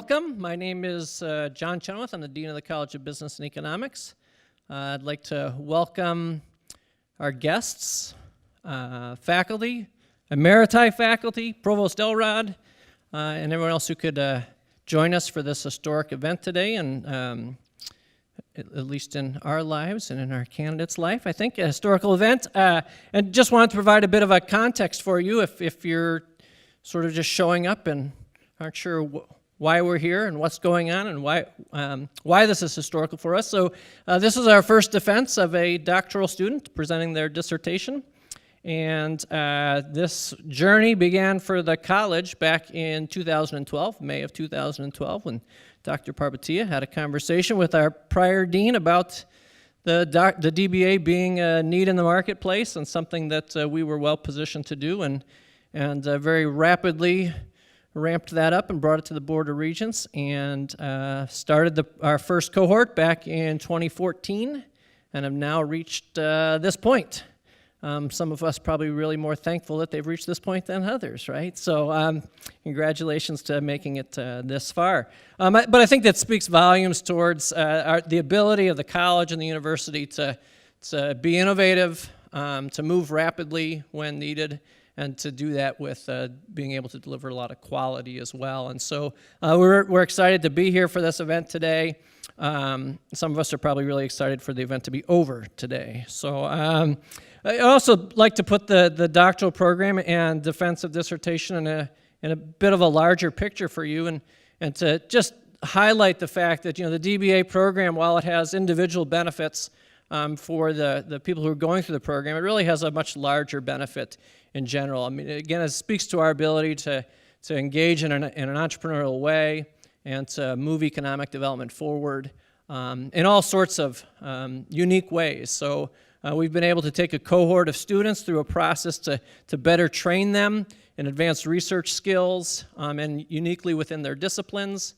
welcome. My name is John Chenoweth. I'm the Dean of the College of Business and Economics. I'd like to welcome our guests, faculty, emeriti faculty, Provost Elrod, and everyone else who could join us for this historic event today, and at least in our lives and in our candidate's life, I think, a historical event. And just wanted to provide a bit of a context for you if you're sort of just showing up and aren't sure why we're here and what's going on and why this is historical for us. So this is our first defense of a doctoral student presenting their dissertation. And this journey began for the college back in 2012, May of 2012, when Dr. Parbatia had a conversation with our prior dean about the DBA being a need in the marketplace and something that we were well positioned to do, and very rapidly ramped that up and brought it to the Board of Regents and started our first cohort back in 2014 and have now reached this point. Some of us probably really more thankful that they've reached this point than others, right? So congratulations to making it this far. But I think that speaks volumes towards the ability of the college and the university to be innovative, to move rapidly when needed, and to do that with being able to deliver a lot of quality as well. And so we're excited to be here for this event today. Some of us are probably really excited for the event to be over today. So I also like to put the doctoral program and defense of dissertation in a bit of a larger picture for you, and to just highlight the fact that, the DBA program, while it has individual benefits for the people who are going through the program, it really has a much larger benefit in general. I mean, again, it speaks to our ability to engage in an entrepreneurial way and to move economic development forward in all sorts of unique ways. So we've been able to take a cohort of students through a process to better train them in advanced research skills and uniquely within their disciplines,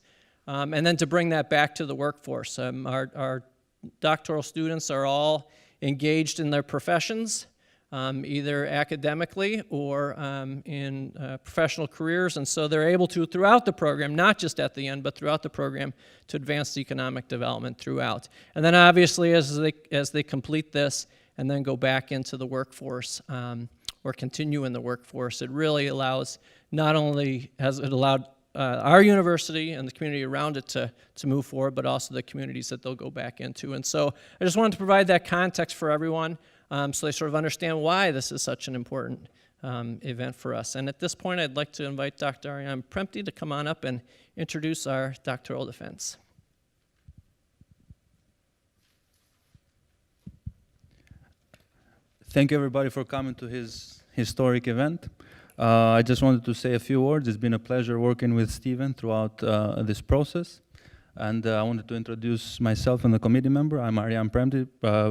and then to bring that back to the workforce. Our doctoral students are all engaged in their professions, either academically or in professional careers, and so they're able to, throughout the program, not just at the end, but throughout the program, to advance economic development throughout. And then obviously as they complete this and then go back into the workforce or continue in the workforce, it really allows, not only has it allowed our university and the community around it to move forward, but also the communities that they'll go back into. And so I just wanted to provide that context for everyone so they sort of understand why this is such an important event for us. And at this point, I'd like to invite Dr. Ariane Prempty to come on up and introduce our doctoral defense. Thank you, everybody, for coming to his historic event. I just wanted to say a few words. It's been a pleasure working with Stephen throughout this process. And I wanted to introduce myself and the committee member. I'm Ariane Prempty,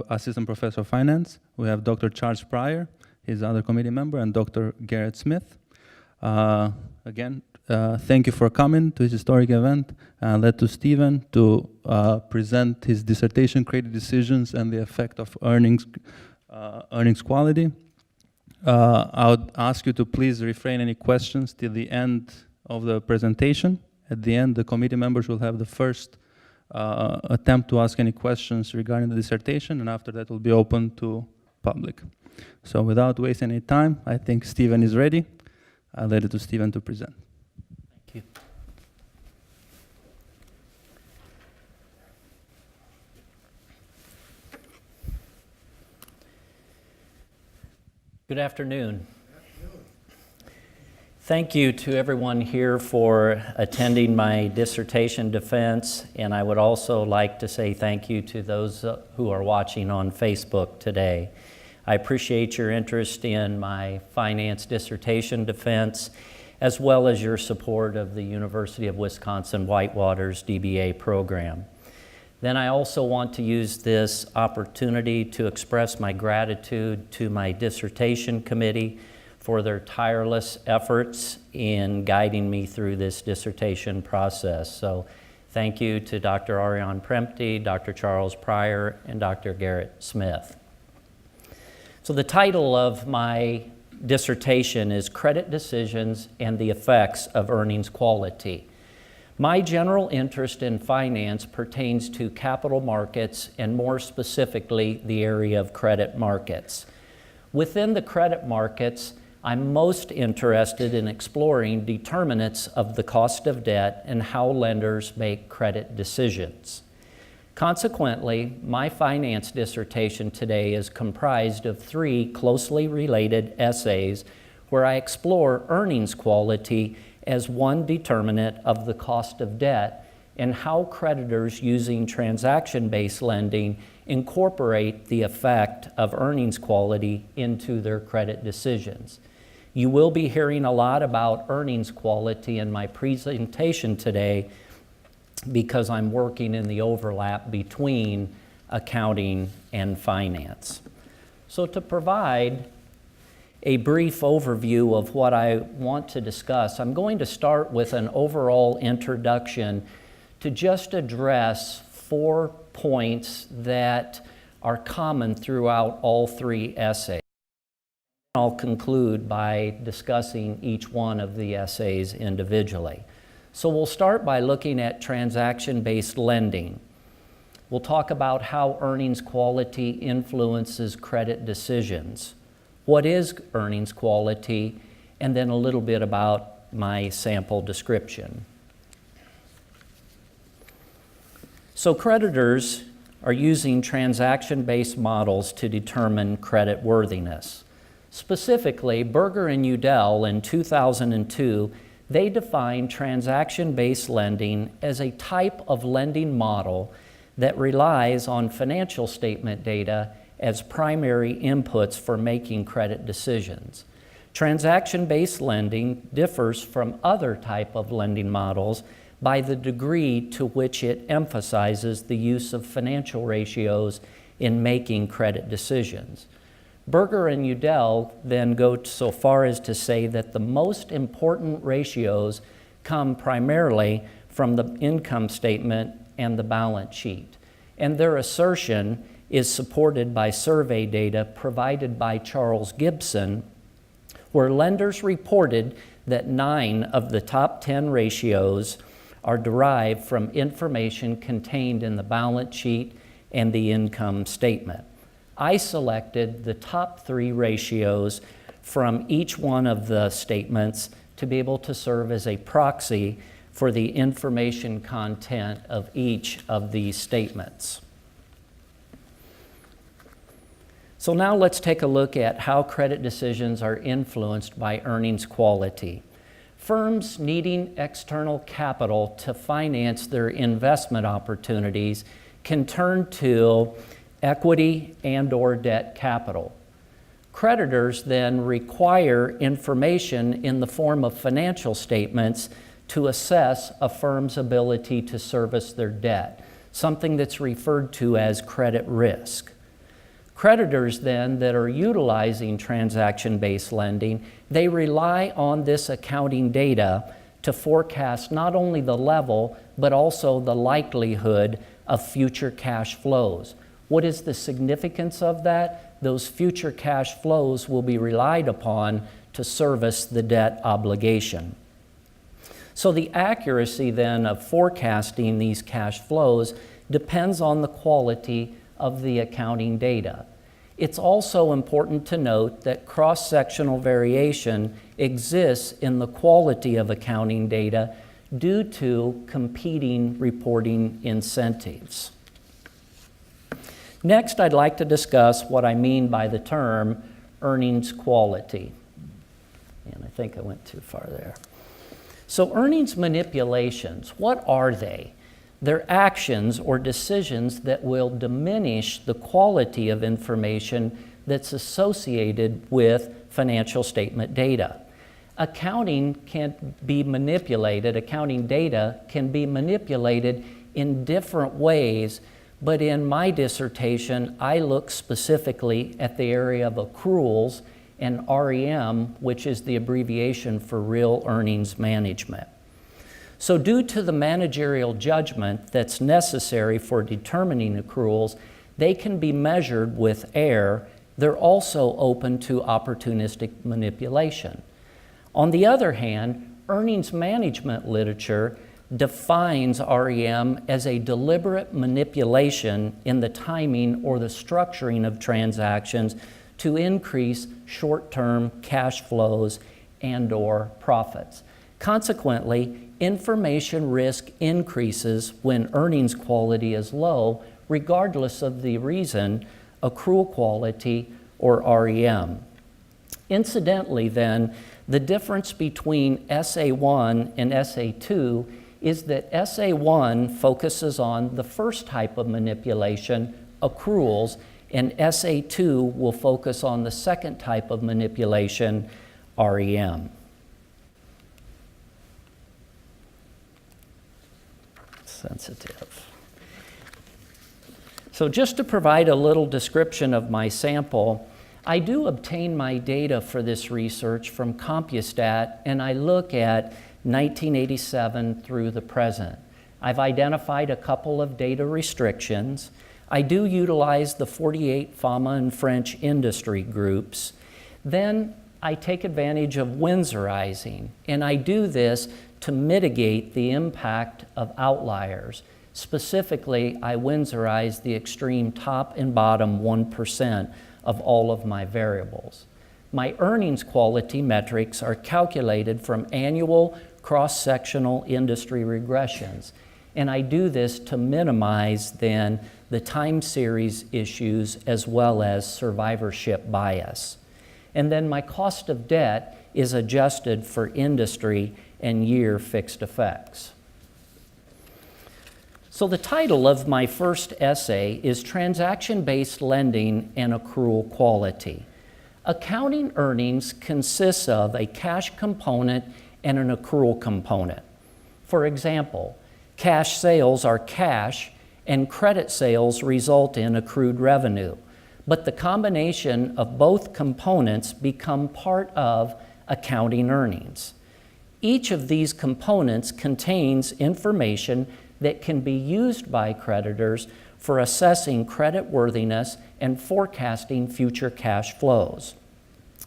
Assistant Professor of Finance. We have Dr. Charles Pryor, his other committee member, and Dr. Garrett Smith. Again, thank you for coming to this historic event. Led to Stephen to present his dissertation, Credit Decisions and the Effect of Earnings Quality. I would ask you to please refrain any questions till the end of the presentation. At the end, the committee members will have the first attempt to ask any questions regarding the dissertation, and after that will be open to public. So without wasting any time, I think Stephen is ready. I'll let it to Stephen to present. Thank you. Good afternoon. Thank you to everyone here for attending my dissertation defense, and I would also like to say thank you to those who are watching on Facebook today. I appreciate your interest in my finance dissertation defense, as well as your support of the University of Wisconsin-Whitewater's DBA program. Then I also want to use this opportunity to express my gratitude to my dissertation committee for their tireless efforts in guiding me through this dissertation process. So thank you to Dr. Ariane Prempty, Dr. Charles Pryor, and Dr. Garrett Smith. So the title of my dissertation is Credit Decisions and the Effects of Earnings Quality. My general interest in finance pertains to capital markets and more specifically the area of credit markets. Within the credit markets, I'm most interested in exploring determinants of the cost of debt and how lenders make credit decisions. Consequently, my finance dissertation today is comprised of 3 closely related essays where I explore earnings quality as one determinant of the cost of debt and how creditors using transaction-based lending incorporate the effect of earnings quality into their credit decisions. You will be hearing a lot about earnings quality in my presentation today because I'm working in the overlap between accounting and finance. So to provide a brief overview of what I want to discuss, I'm going to start with an overall introduction to just address 4 points that are common throughout all 3 essays. I'll conclude by discussing each one of the essays individually. So we'll start by looking at transaction-based lending. We'll talk about how earnings quality influences credit decisions. What is earnings quality? And then a little bit about my sample description. So creditors are using transaction-based models to determine credit worthiness. Specifically, Berger and Udell in 2002, they defined transaction-based lending as a type of lending model that relies on financial statement data as primary inputs for making credit decisions. Transaction-based lending differs from other type of lending models by the degree to which it emphasizes the use of financial ratios in making credit decisions. Berger and Udell then go so far as to say that the most important ratios come primarily from the income statement and the balance sheet. And their assertion is supported by survey data provided by Charles Gibson, where lenders reported that 9 of the top 10 ratios are derived from information contained in the balance sheet and the income statement. I selected the top 3 ratios from each one of the statements to be able to serve as a proxy for the information content of each of these statements. So now let's take a look at how credit decisions are influenced by earnings quality. Firms needing external capital to finance their investment opportunities can turn to equity and/or debt capital. Creditors then require information in the form of financial statements to assess a firm's ability to service their debt, something that's referred to as credit risk. Creditors then that are utilizing transaction-based lending, they rely on this accounting data to forecast not only the level, but also the likelihood of future cash flows. What is the significance of that? Those future cash flows will be relied upon to service the debt obligation. So the accuracy then of forecasting these cash flows depends on the quality of the accounting data. It's also important to note that cross-sectional variation exists in the quality of accounting data due to competing reporting incentives. Next, I'd like to discuss what I mean by the term earnings quality. And I think I went too far there. So earnings manipulations, what are they? They're actions or decisions that will diminish the quality of information that's associated with financial statement data. Accounting can be manipulated, accounting data can be manipulated in different ways, but in my dissertation, I look specifically at the area of accruals and REM, which is the abbreviation for real earnings management. So due to the managerial judgment that's necessary for determining accruals, they can be measured with error. They're also open to opportunistic manipulation. On the other hand, earnings management literature defines REM as a deliberate manipulation in the timing or the structuring of transactions to increase short-term cash flows and/or profits. Consequently, information risk increases when earnings quality is low, regardless of the reason, accrual quality or REM. Incidentally, then, the difference between SA1 and SA2 is that SA1 focuses on the first type of manipulation, accruals, and SA2 will focus on the second type of manipulation, REM. Sensitive. So just to provide a little description of my sample, I do obtain my data for this research from CompuStat, and I look at 1987 through the present. I've identified a couple of data restrictions. I do utilize the 48 FAMA and French industry groups. Then I take advantage of Windsorizing, and I do this to mitigate the impact of outliers. Specifically, I Windsorize the extreme top and bottom 1% of all of my variables. My earnings quality metrics are calculated from annual cross-sectional industry regressions, and I do this to minimize then the time series issues as well as survivorship bias. And then my cost of debt is adjusted for industry and year fixed effects. So the title of my first essay is Transaction-Based Lending and Accrual Quality. Accounting earnings consists of a cash component and an accrual component. For example, cash sales are cash and credit sales result in accrued revenue, but the combination of both components become part of accounting earnings. Each of these components contains information that can be used by creditors for assessing creditworthiness and forecasting future cash flows.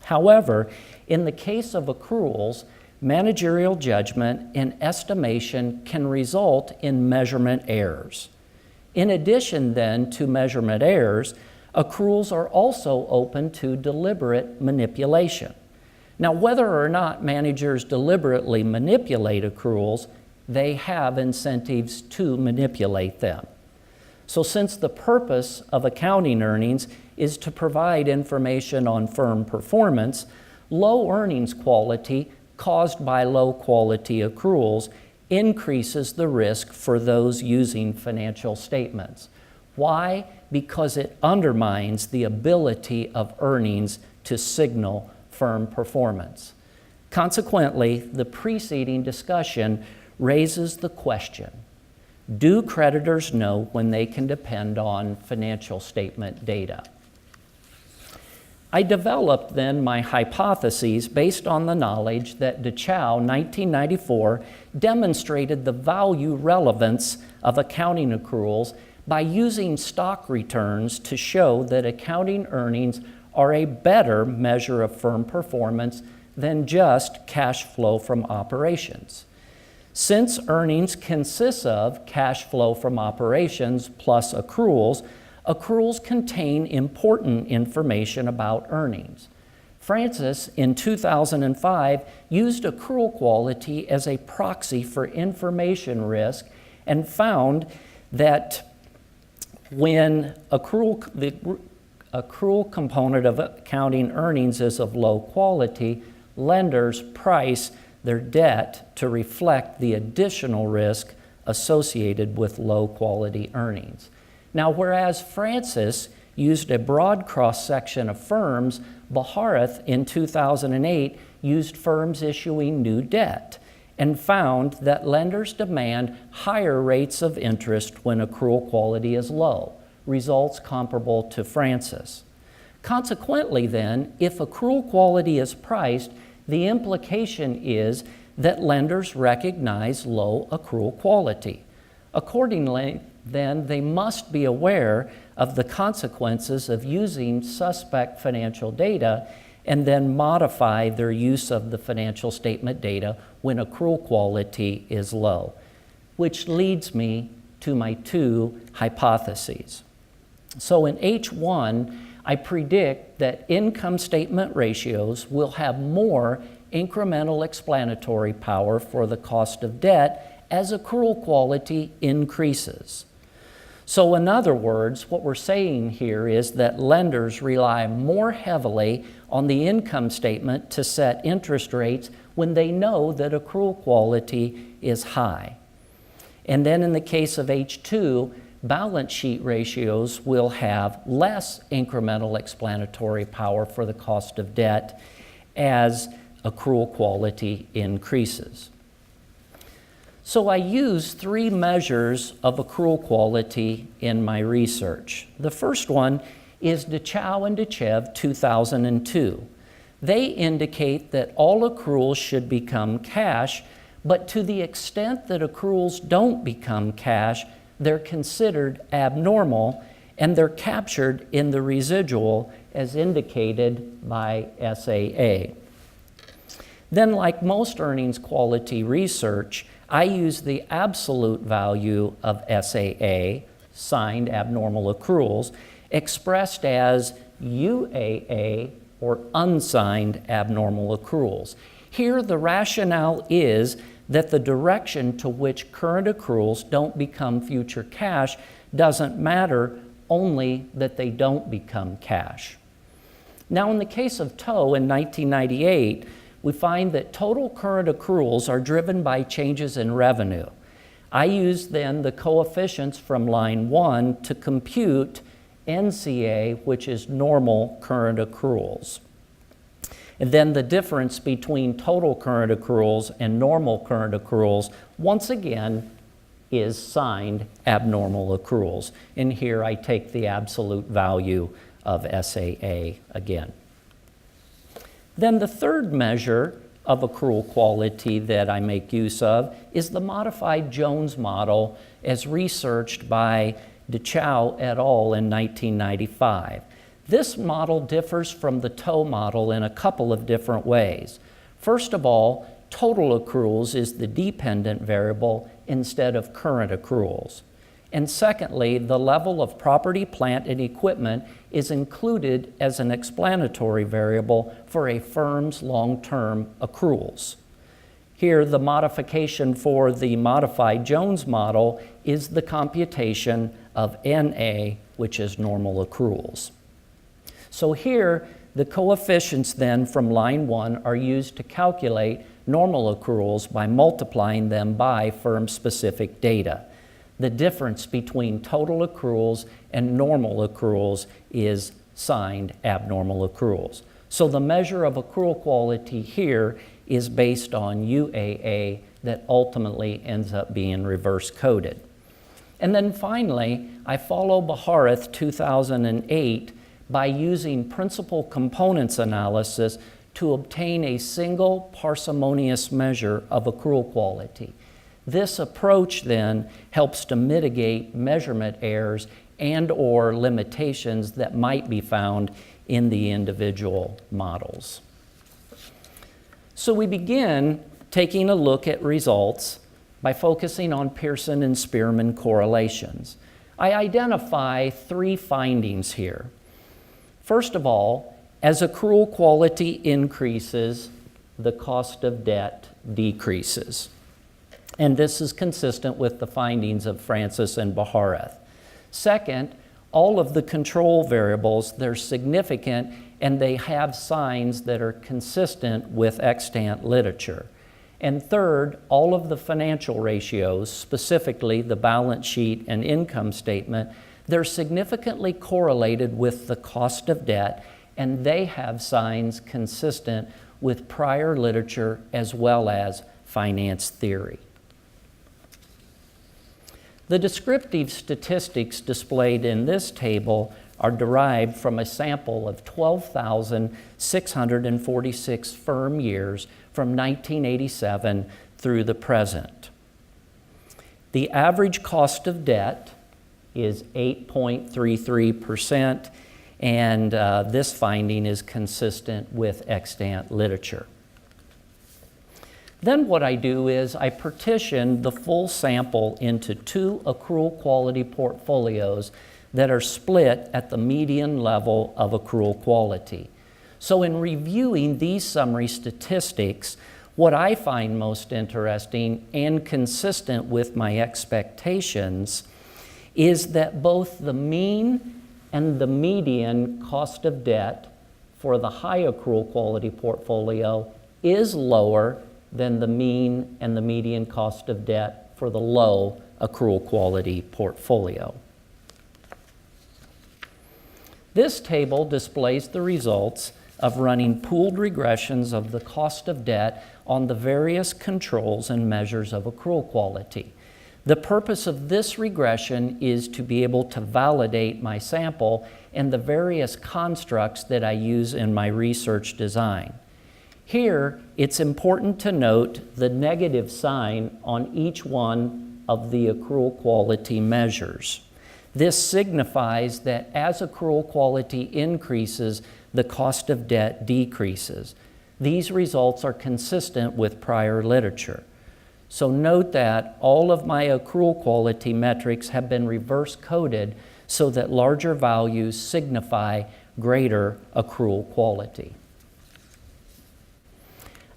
However, in the case of accruals, managerial judgment and estimation can result in measurement errors. In addition then to measurement errors, accruals are also open to deliberate manipulation. Now, whether or not managers deliberately manipulate accruals, they have incentives to manipulate them. So since the purpose of accounting earnings is to provide information on firm performance, low earnings quality caused by low quality accruals increases the risk for those using financial statements. Why? Because it undermines the ability of earnings to signal firm performance. Consequently, the preceding discussion raises the question, do creditors know when they can depend on financial statement data? I developed then my hypotheses based on the knowledge that DeChow, 1994, demonstrated the value relevance of accounting accruals by using stock returns to show that accounting earnings are a better measure of firm performance than just cash flow from operations. Since earnings consists of cash flow from operations plus accruals, accruals contain important information about earnings. Francis, in 2005, used accrual quality as a proxy for information risk and found that when the accrual component of accounting earnings is of low quality, lenders price their debt to reflect the additional risk associated with low quality earnings. Now, whereas Francis used a broad cross-section of firms, Bahareth in 2008 used firms issuing new debt and found that lenders demand higher rates of interest when accrual quality is low, results comparable to Francis. Consequently then, if accrual quality is priced, the implication is that lenders recognize low accrual quality. Accordingly, then they must be aware of the consequences of using suspect financial data and then modify their use of the financial statement data when accrual quality is low. which leads me to my two hypotheses. So in H1, I predict that income statement ratios will have more incremental explanatory power for the cost of debt as accrual quality increases. So in other words, what we're saying here is that lenders rely more heavily on the income statement to set interest rates when they know that accrual quality is high. And then in the case of H2, balance sheet ratios will have less incremental explanatory power for the cost of debt as accrual quality increases. So I use three measures of accrual quality in my research. The first one is DeChow and DeChev 2002. They indicate that all accruals should become cash, but to the extent that accruals don't become cash, they're considered abnormal and they're captured in the residual as indicated by SAA. Then, like most earnings quality research, I use the absolute value of SAA, signed abnormal accruals, expressed as UAA, or unsigned abnormal accruals. Here, the rationale is that the direction to which current accruals don't become future cash doesn't matter, only that they don't become cash. Now, in the case of TOE in 1998, we find that total current accruals are driven by changes in revenue. I use then the coefficients from line 1 to compute NCA, which is normal current accruals. And then the difference between total current accruals and normal current accruals, once again, is signed abnormal accruals. And here I take the absolute value of SAA again. Then the third measure of accrual quality that I make use of is the modified Jones model as researched by DeChow et al. In 1995. This model differs from the TOE model in a couple of different ways. First of all, total accruals is the dependent variable instead of current accruals. And secondly, the level of property, plant, and equipment is included as an explanatory variable for a firm's long-term accruals. Here, the modification for the modified Jones model is the computation of NA, which is normal accruals. So here, the coefficients then from line 1 are used to calculate normal accruals by multiplying them by firm-specific data. The difference between total accruals and normal accruals is signed abnormal accruals. So the measure of accrual quality here is based on UAA that ultimately ends up being reverse coded. And then finally, I follow Bharat 2008 by using principal components analysis to obtain a single parsimonious measure of accrual quality. This approach then helps to mitigate measurement errors and/or limitations that might be found in the individual models. So we begin taking a look at results by focusing on Pearson and Spearman correlations. I identify three findings here. First of all, as accrual quality increases, the cost of debt decreases. And this is consistent with the findings of Francis and Bharat. Second, all of the control variables, they're significant and they have signs that are consistent with extant literature. And third, all of the financial ratios, specifically the balance sheet and income statement, they're significantly correlated with the cost of debt, and they have signs consistent with prior literature as well as finance theory. The descriptive statistics displayed in this table are derived from a sample of 12,646 firm years from 1987 through the present. The average cost of debt is 8.33%, and this finding is consistent with extant literature. Then what I do is I partition the full sample into 2 accrual quality portfolios that are split at the median level of accrual quality. So in reviewing these summary statistics, what I find most interesting and consistent with my expectations is that both the mean and the median cost of debt for the high accrual quality portfolio is lower than the mean and the median cost of debt for the low accrual quality portfolio. This table displays the results of running pooled regressions of the cost of debt on the various controls and measures of accrual quality. The purpose of this regression is to be able to validate my sample and the various constructs that I use in my research design. Here, it's important to note the negative sign on each one of the accrual quality measures. This signifies that as accrual quality increases, the cost of debt decreases. These results are consistent with prior literature. So note that all of my accrual quality metrics have been reverse coded so that larger values signify greater accrual quality.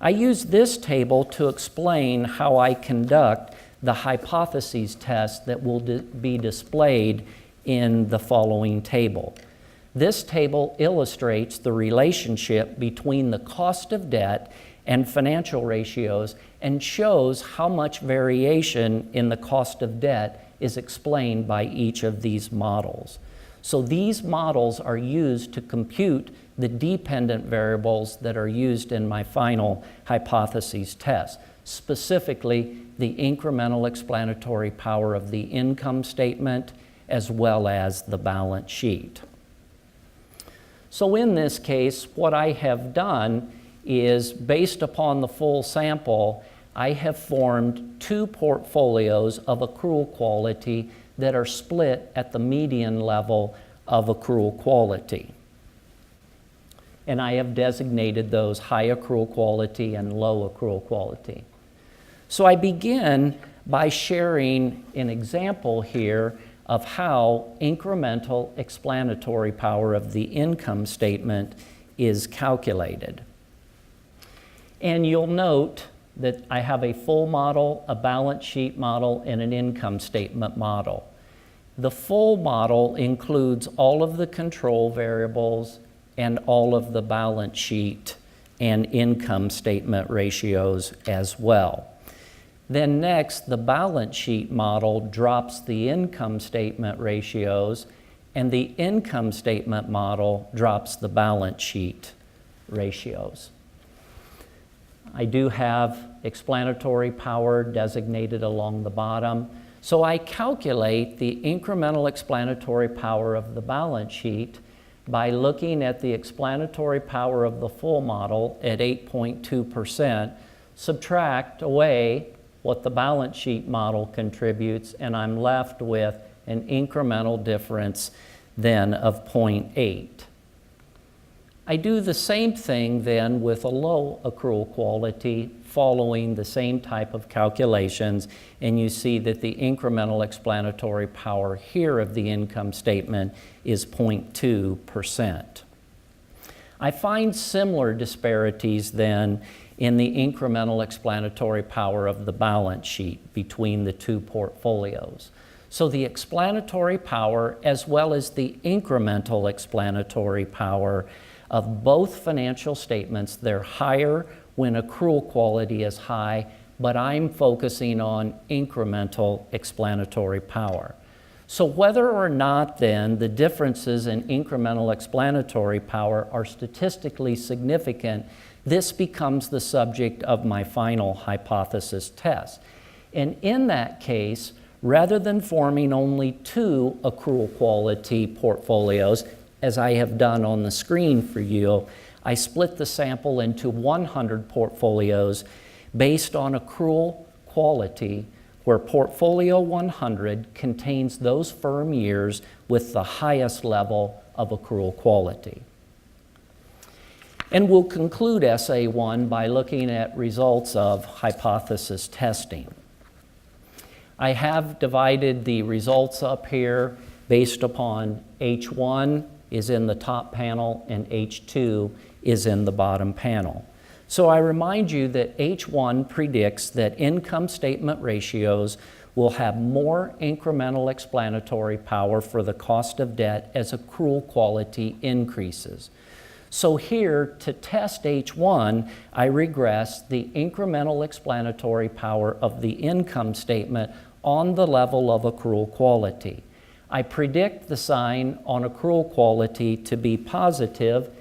I use this table to explain how I conduct the hypotheses test that will be displayed in the following table. This table illustrates the relationship between the cost of debt and financial ratios and shows how much variation in the cost of debt is explained by each of these models. So these models are used to compute the dependent variables that are used in my final hypotheses test, specifically the incremental explanatory power of the income statement as well as the balance sheet. So in this case, what I have done is, based upon the full sample, I have formed 2 portfolios of accrual quality that are split at the median level of accrual quality. And I have designated those high accrual quality and low accrual quality. So I begin by sharing an example here of how incremental explanatory power of the income statement is calculated. And you'll note that I have a full model, a balance sheet model, and an income statement model. The full model includes all of the control variables and all of the balance sheet and income statement ratios as well. Then next, the balance sheet model drops the income statement ratios, and the income statement model drops the balance sheet ratios. I do have explanatory power designated along the bottom, so I calculate the incremental explanatory power of the balance sheet by looking at the explanatory power of the full model at 8.2%, subtract away what the balance sheet model contributes, and I'm left with an incremental difference then of 0.8. I do the same thing then with a low accrual quality, following the same type of calculations, and you see that the incremental explanatory power here of the income statement is 0.2%. I find similar disparities then in the incremental explanatory power of the balance sheet between the 2 portfolios. So the explanatory power as well as the incremental explanatory power of both financial statements, they're higher when accrual quality is high, but I'm focusing on incremental explanatory power. So whether or not then the differences in incremental explanatory power are statistically significant, this becomes the subject of my final hypothesis test. And in that case, rather than forming only 2 accrual quality portfolios, as I have done on the screen for you, I split the sample into 100 portfolios based on accrual quality, where portfolio 100 contains those firm years with the highest level of accrual quality. And we'll conclude Essay 1 by looking at results of hypothesis testing. I have divided the results up here based upon H1 is in the top panel and H2 is in the bottom panel. So I remind you that H1 predicts that income statement ratios will have more incremental explanatory power for the cost of debt as accrual quality increases. So here, to test H1, I regress the incremental explanatory power of the income statement on the level of accrual quality. I predict the sign on accrual quality to be positive,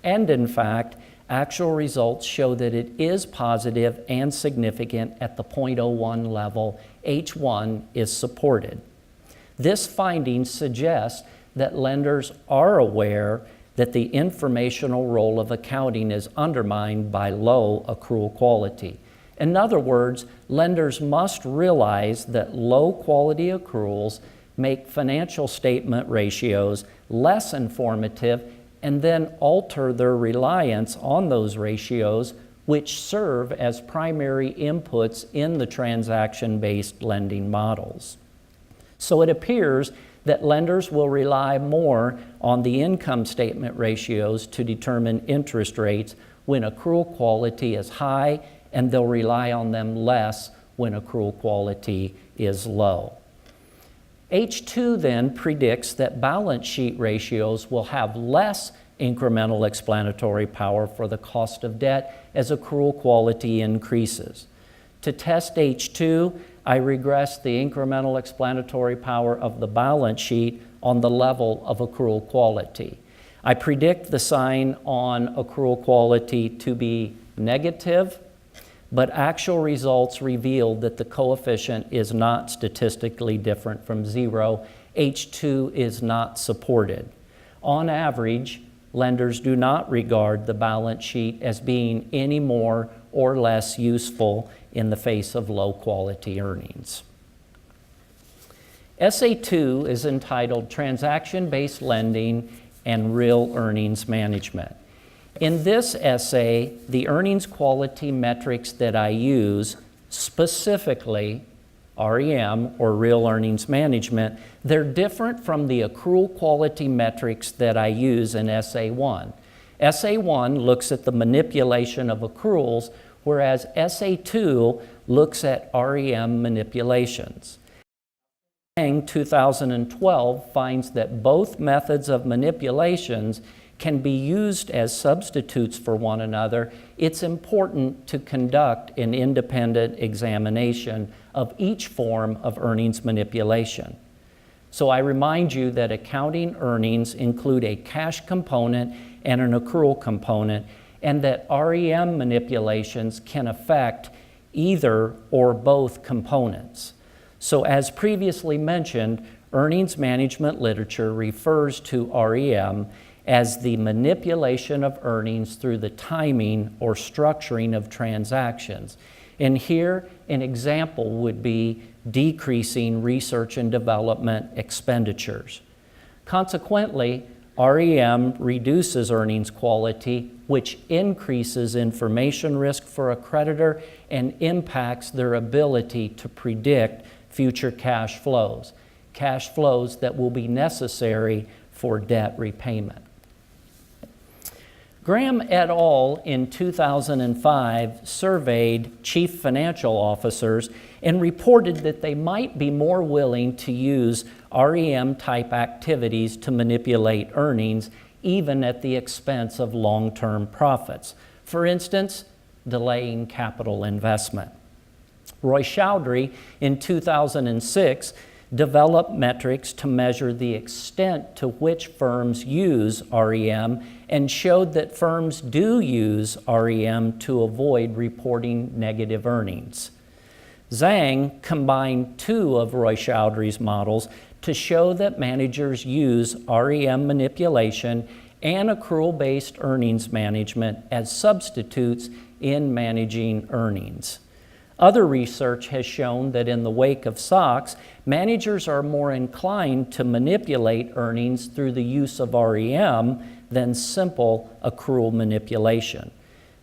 and in fact, actual results show that it is positive and significant at the 0.01 level. H1 is supported. This finding suggests that lenders are aware that the informational role of accounting is undermined by low accrual quality. In other words, lenders must realize that low quality accruals make financial statement ratios less informative and then alter their reliance on those ratios, which serve as primary inputs in the transaction-based lending models. So it appears that lenders will rely more on the income statement ratios to determine interest rates when accrual quality is high, and they'll rely on them less when accrual quality is low. H2 then predicts that balance sheet ratios will have less incremental explanatory power for the cost of debt as accrual quality increases. To test H2, I regress the incremental explanatory power of the balance sheet on the level of accrual quality. I predict the sign on accrual quality to be negative, but actual results reveal that the coefficient is not statistically different from 0. H2 is not supported. On average, lenders do not regard the balance sheet as being any more or less useful in the face of low quality earnings. Essay 2 is entitled Transaction-Based Lending and Real Earnings Management. In this essay, the earnings quality metrics that I use, specifically REM, or Real Earnings Management, they're different from the accrual quality metrics that I use in Essay 1. Essay 1 looks at the manipulation of accruals, whereas Essay 2 looks at REM manipulations. 2012 finds that both methods of manipulations can be used as substitutes for one another. It's important to conduct an independent examination of each form of earnings manipulation. So I remind you that accounting earnings include a cash component and an accrual component, and that REM manipulations can affect either or both components. So as previously mentioned, earnings management literature refers to REM as the manipulation of earnings through the timing or structuring of transactions. And here, an example would be decreasing research and development expenditures. Consequently, REM reduces earnings quality, which increases information risk for a creditor and impacts their ability to predict future cash flows that will be necessary for debt repayment. Graham et al. In 2005 surveyed chief financial officers and reported that they might be more willing to use REM-type activities to manipulate earnings, even at the expense of long-term profits. For instance, delaying capital investment. Roy Chowdhury in 2006 developed metrics to measure the extent to which firms use REM and showed that firms do use REM to avoid reporting negative earnings. Zhang combined two of Roy Chowdhury's models to show that managers use REM manipulation and accrual-based earnings management as substitutes in managing earnings. Other research has shown that in the wake of SOX, managers are more inclined to manipulate earnings through the use of REM than simple accrual manipulation.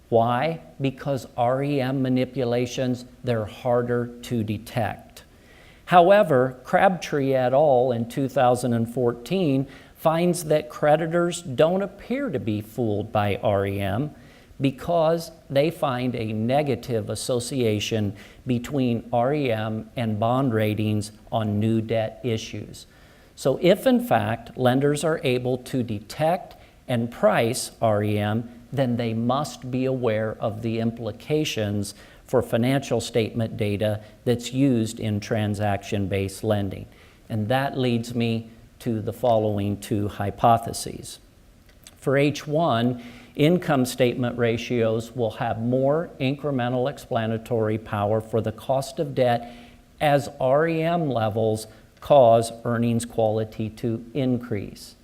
Why? Because REM manipulations, they're harder to detect. However, Crabtree et al. In 2014 finds that creditors don't appear to be fooled by REM because they find a negative association between REM and bond ratings on new debt issues. So if in fact lenders are able to detect and price REM, then they must be aware of the implications for financial statement data that's used in transaction-based lending. And that leads me to the following two hypotheses. For H1, income statement ratios will have more incremental explanatory power for the cost of debt as REM levels cause earnings quality to increase.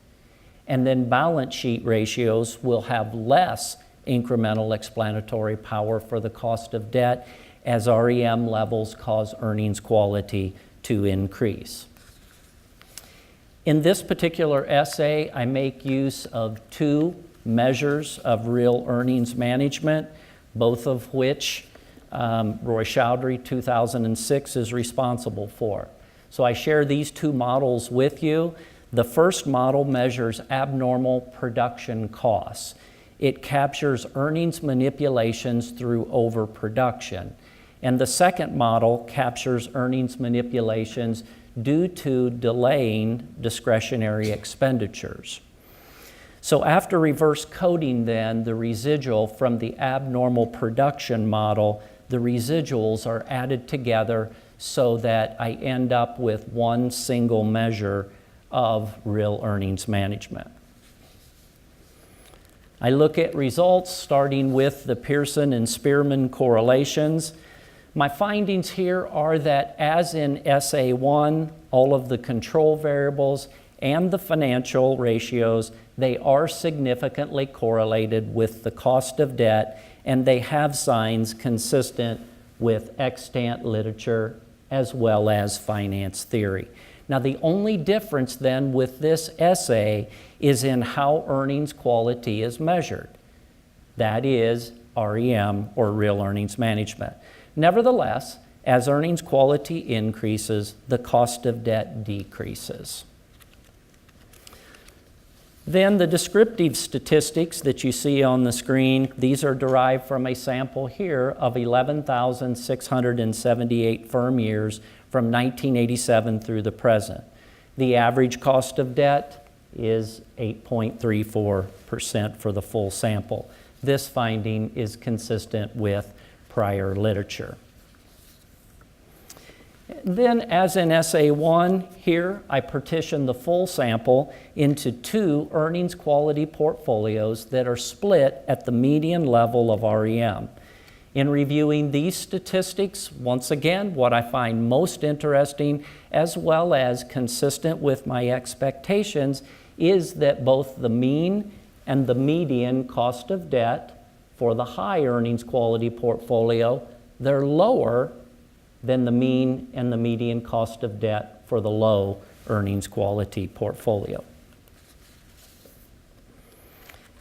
And then balance sheet ratios will have less incremental explanatory power for the cost of debt as REM levels cause earnings quality to increase. In this particular essay, I make use of two measures of real earnings management, both of which Roy Chaudhry, 2006, is responsible for. So I share these two models with you. The first model measures abnormal production costs. It captures earnings manipulations through overproduction. And the second model captures earnings manipulations due to delaying discretionary expenditures. So after reverse coding then the residual from the abnormal production model, the residuals are added together so that I end up with one single measure of real earnings management. I look at results starting with the Pearson and Spearman correlations. My findings here are that as in SA1, all of the control variables and the financial ratios, they are significantly correlated with the cost of debt, and they have signs consistent with extant literature as well as finance theory. Now, the only difference then with this essay is in how earnings quality is measured. That is REM, or real earnings management. Nevertheless, as earnings quality increases, the cost of debt decreases. Then the descriptive statistics that you see on the screen, these are derived from a sample here of 11,678 firm years from 1987 through the present. The average cost of debt is 8.34% for the full sample. This finding is consistent with prior literature. Then, as in SA1, here I partition the full sample into two earnings quality portfolios that are split at the median level of REM. In reviewing these statistics, once again, what I find most interesting, as well as consistent with my expectations, is that both the mean and the median cost of debt for the high earnings quality portfolio, they're lower than the mean and the median cost of debt for the low earnings quality portfolio.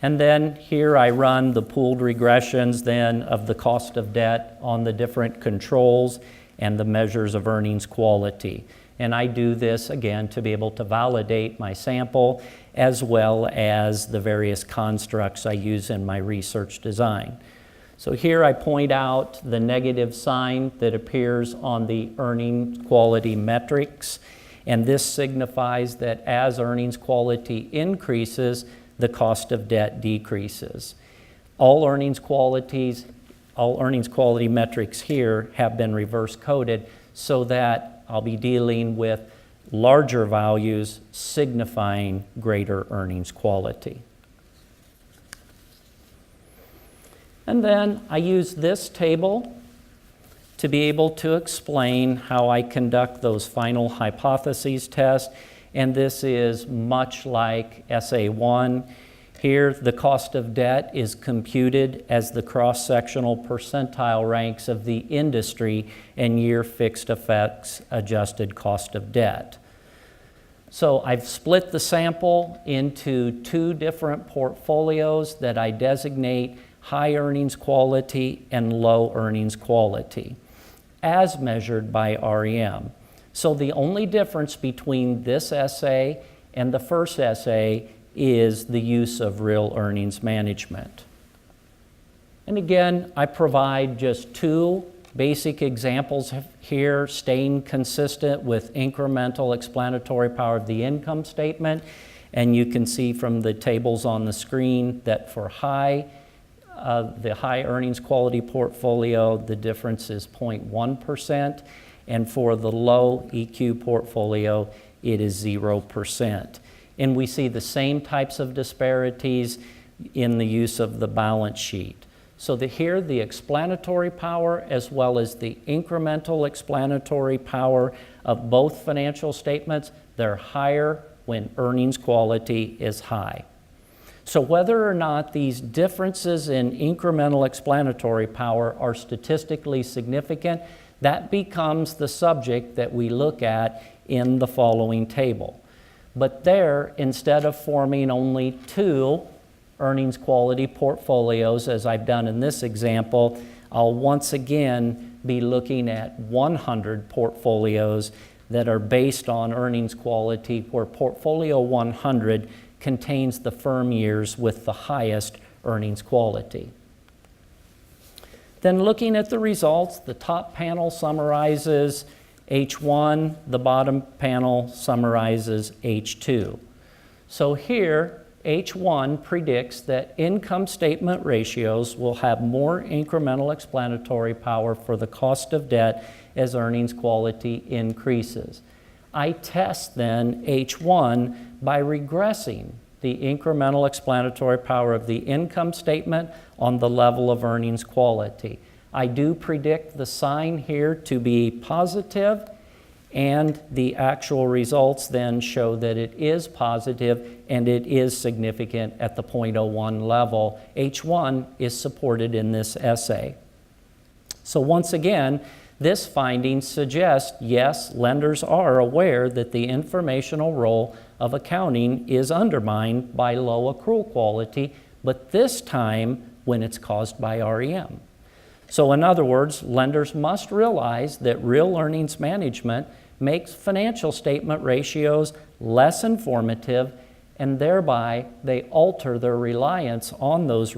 And then here I run the pooled regressions then of the cost of debt on the different controls and the measures of earnings quality. And I do this again to be able to validate my sample as well as the various constructs I use in my research design. So here I point out the negative sign that appears on the earnings quality metrics, and this signifies that as earnings quality increases, the cost of debt decreases. All earnings quality metrics here have been reverse coded so that I'll be dealing with larger values signifying greater earnings quality. And then I use this table to be able to explain how I conduct those final hypotheses tests. And this is much like SA1. Here, the cost of debt is computed as the cross-sectional percentile ranks of the industry and year fixed effects adjusted cost of debt. So I've split the sample into two different portfolios that I designate high earnings quality and low earnings quality, as measured by REM. So the only difference between this essay and the first essay is the use of real earnings management. And again, I provide just two basic examples here, staying consistent with incremental explanatory power of the income statement. And you can see from the tables on the screen that for the high earnings quality portfolio, the difference is 0.1%. And for the low EQ portfolio, it is 0%. And we see the same types of disparities in the use of the balance sheet. So here, the explanatory power as well as the incremental explanatory power of both financial statements, they're higher when earnings quality is high. So whether or not these differences in incremental explanatory power are statistically significant, that becomes the subject that we look at in the following table. But there, instead of forming only two earnings quality portfolios, as I've done in this example, I'll once again be looking at 100 portfolios that are based on earnings quality, where portfolio 100 contains the firm years with the highest earnings quality. Then looking at the results, the top panel summarizes H1, the bottom panel summarizes H2. So here, H1 predicts that income statement ratios will have more incremental explanatory power for the cost of debt as earnings quality increases. I test then H1 by regressing the incremental explanatory power of the income statement on the level of earnings quality. I do predict the sign here to be positive, and the actual results then show that it is positive and it is significant at the 0.01 level. H1 is supported in this essay. So once again, this finding suggests, yes, lenders are aware that the informational role of accounting is undermined by low accrual quality, but this time when it's caused by REM. So in other words, lenders must realize that real earnings management makes financial statement ratios less informative, and thereby they alter their reliance on those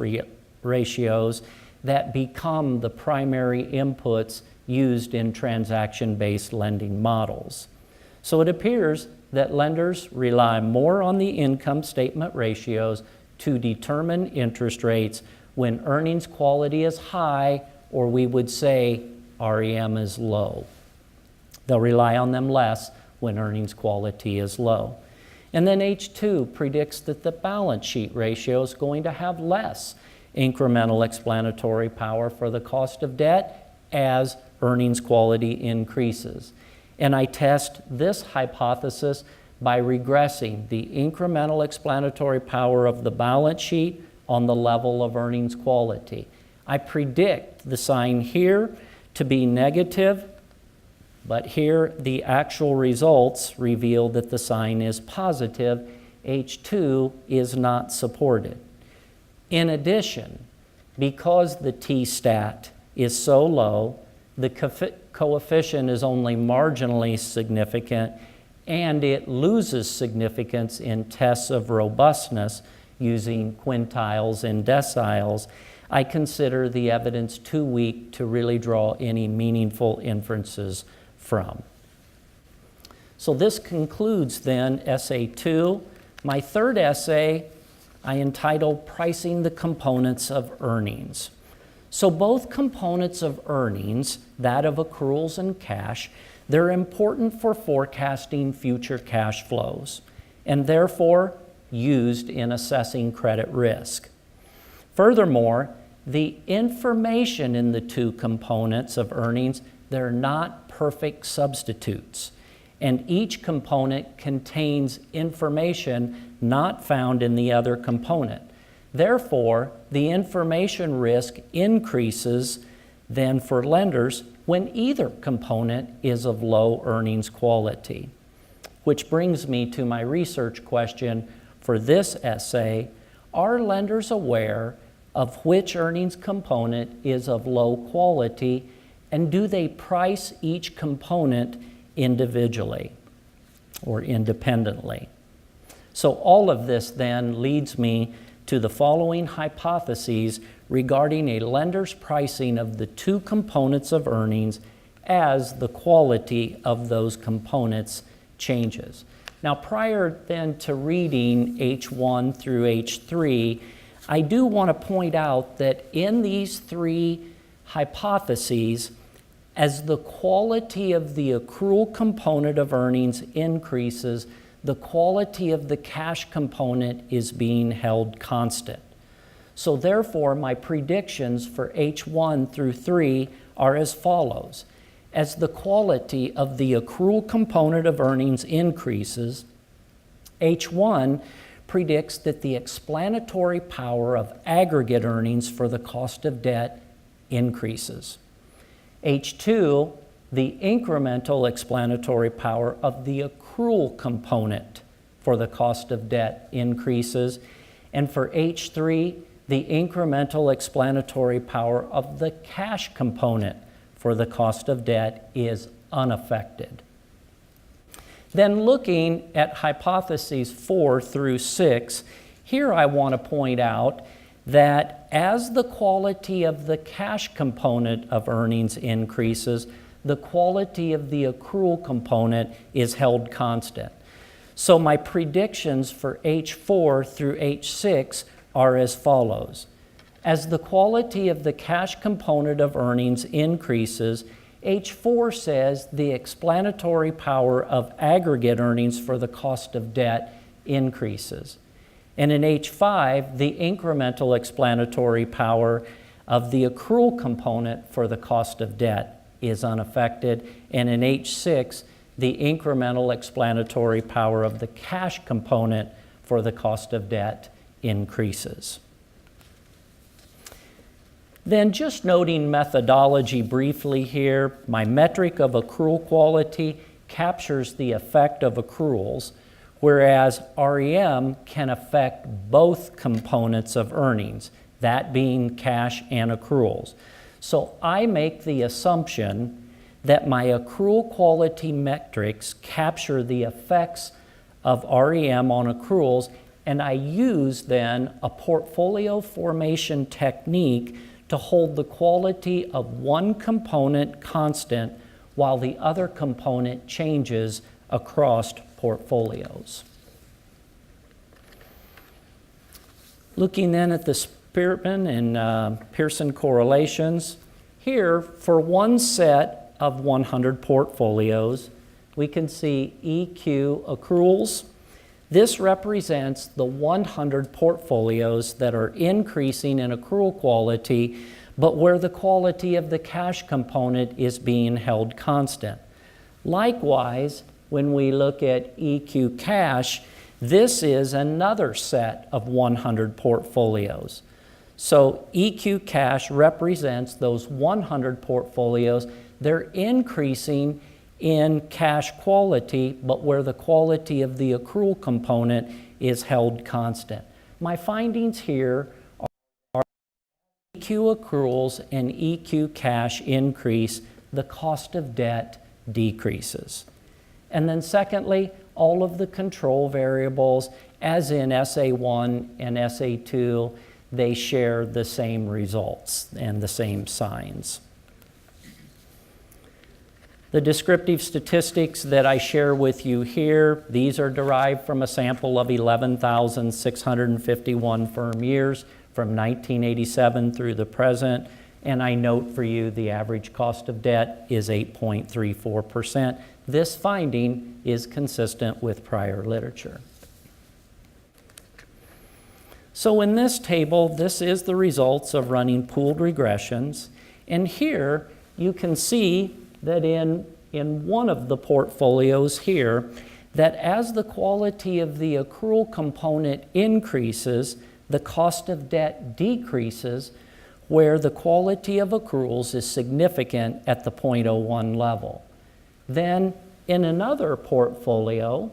ratios that become the primary inputs used in transaction-based lending models. So it appears that lenders rely more on the income statement ratios to determine interest rates when earnings quality is high, or we would say REM is low. They'll rely on them less when earnings quality is low. And then H2 predicts that the balance sheet ratio is going to have less incremental explanatory power for the cost of debt as earnings quality increases. And I test this hypothesis by regressing the incremental explanatory power of the balance sheet on the level of earnings quality. I predict the sign here to be negative, but here the actual results reveal that the sign is positive. H2 is not supported. In addition, because the t-stat is so low, the coefficient is only marginally significant, and it loses significance in tests of robustness using quintiles and deciles. I consider the evidence too weak to really draw any meaningful inferences from. So this concludes then essay 2. My third essay I entitled Pricing the Components of Earnings. So both components of earnings, that of accruals and cash, they're important for forecasting future cash flows and therefore used in assessing credit risk. Furthermore, the information in the two components of earnings, they're not perfect substitutes, and each component contains information not found in the other component. Therefore, the information risk increases then for lenders when either component is of low earnings quality. Which brings me to my research question for this essay. Are lenders aware of which earnings component is of low quality, and do they price each component individually or independently? So all of this then leads me to the following hypotheses regarding a lender's pricing of the two components of earnings as the quality of those components changes. Now, prior then to reading H1 through H3, I do want to point out that in these three hypotheses, as the quality of the accrual component of earnings increases, the quality of the cash component is being held constant. So therefore, my predictions for H1 through 3 are as follows. As the quality of the accrual component of earnings increases, H1 predicts that the explanatory power of aggregate earnings for the cost of debt increases. H2, the incremental explanatory power of the accrual component for the cost of debt increases. And for H3, the incremental explanatory power of the cash component for the cost of debt is unaffected. Then looking at hypotheses 4 through 6, here I want to point out that as the quality of the cash component of earnings increases, the quality of the accrual component is held constant. So my predictions for H4 through H6 are as follows. As the quality of the cash component of earnings increases, H4 says the explanatory power of aggregate earnings for the cost of debt increases. And in H5, the incremental explanatory power of the accrual component for the cost of debt is unaffected. And in H6, the incremental explanatory power of the cash component for the cost of debt increases. Then just noting methodology briefly here, my metric of accrual quality captures the effect of accruals, whereas REM can affect both components of earnings, that being cash and accruals. So I make the assumption that my accrual quality metrics capture the effects of REM on accruals, and I use then a portfolio formation technique to hold the quality of one component constant while the other component changes across portfolios. Looking then at the Spearman and Pearson correlations, here for one set of 100 portfolios, we can see EQ accruals. This represents the 100 portfolios that are increasing in accrual quality, but where the quality of the cash component is being held constant. Likewise, when we look at EQ cash, this is another set of 100 portfolios. So EQ cash represents those 100 portfolios. They're increasing in cash quality, but where the quality of the accrual component is held constant. My findings here are EQ accruals and EQ cash increase, the cost of debt decreases. And then secondly, all of the control variables, as in SA1 and SA2, they share the same results and the same signs. The descriptive statistics that I share with you here, these are derived from a sample of 11,651 firm years from 1987 through the present, and I note for you the average cost of debt is 8.34%. This finding is consistent with prior literature. So in this table, this is the results of running pooled regressions, and here you can see that in one of the portfolios here, that as the quality of the accrual component increases, the cost of debt decreases where the quality of accruals is significant at the 0.01 level. Then in another portfolio,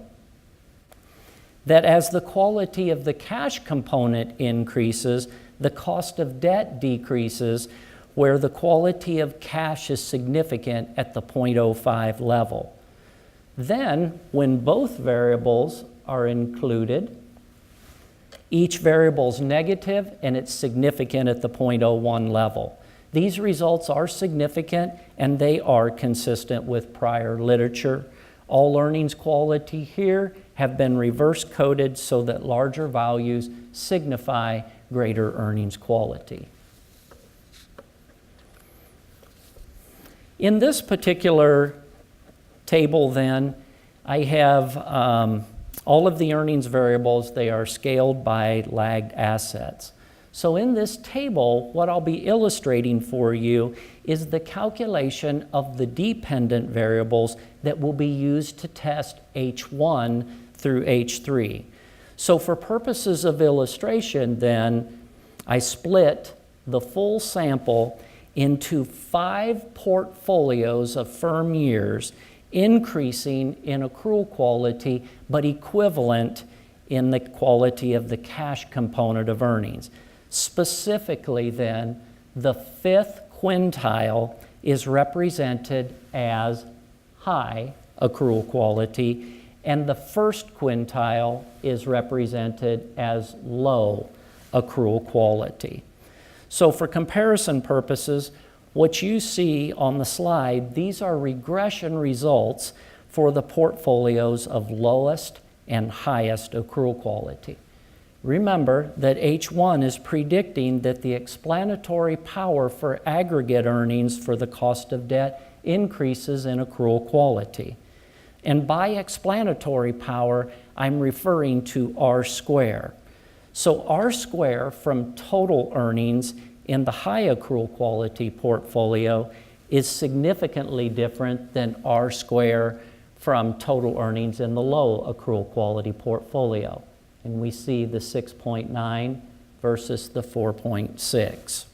that as the quality of the cash component increases, the cost of debt decreases where the quality of cash is significant at the 0.05 level. Then, when both variables are included, each variable is negative and it's significant at the 0.01 level. These results are significant and they are consistent with prior literature. All earnings quality here have been reverse coded so that larger values signify greater earnings quality. In this particular table then, I have all of the earnings variables. They are scaled by lagged assets. So in this table, what I'll be illustrating for you is the calculation of the dependent variables that will be used to test H1 through H3. So for purposes of illustration then, I split the full sample into 5 portfolios of firm years, increasing in accrual quality, but equivalent in the quality of the cash component of earnings. Specifically then, the 5th quintile is represented as high accrual quality, and the 1st quintile is represented as low accrual quality. So for comparison purposes, what you see on the slide, these are regression results for the portfolios of lowest and highest accrual quality. Remember that H1 is predicting that the explanatory power for aggregate earnings for the cost of debt increases in accrual quality. And by explanatory power, I'm referring to R square. So R square from total earnings in the high accrual quality portfolio is significantly different than R square from total earnings in the low accrual quality portfolio. And we see the 6.9 versus the 4.6.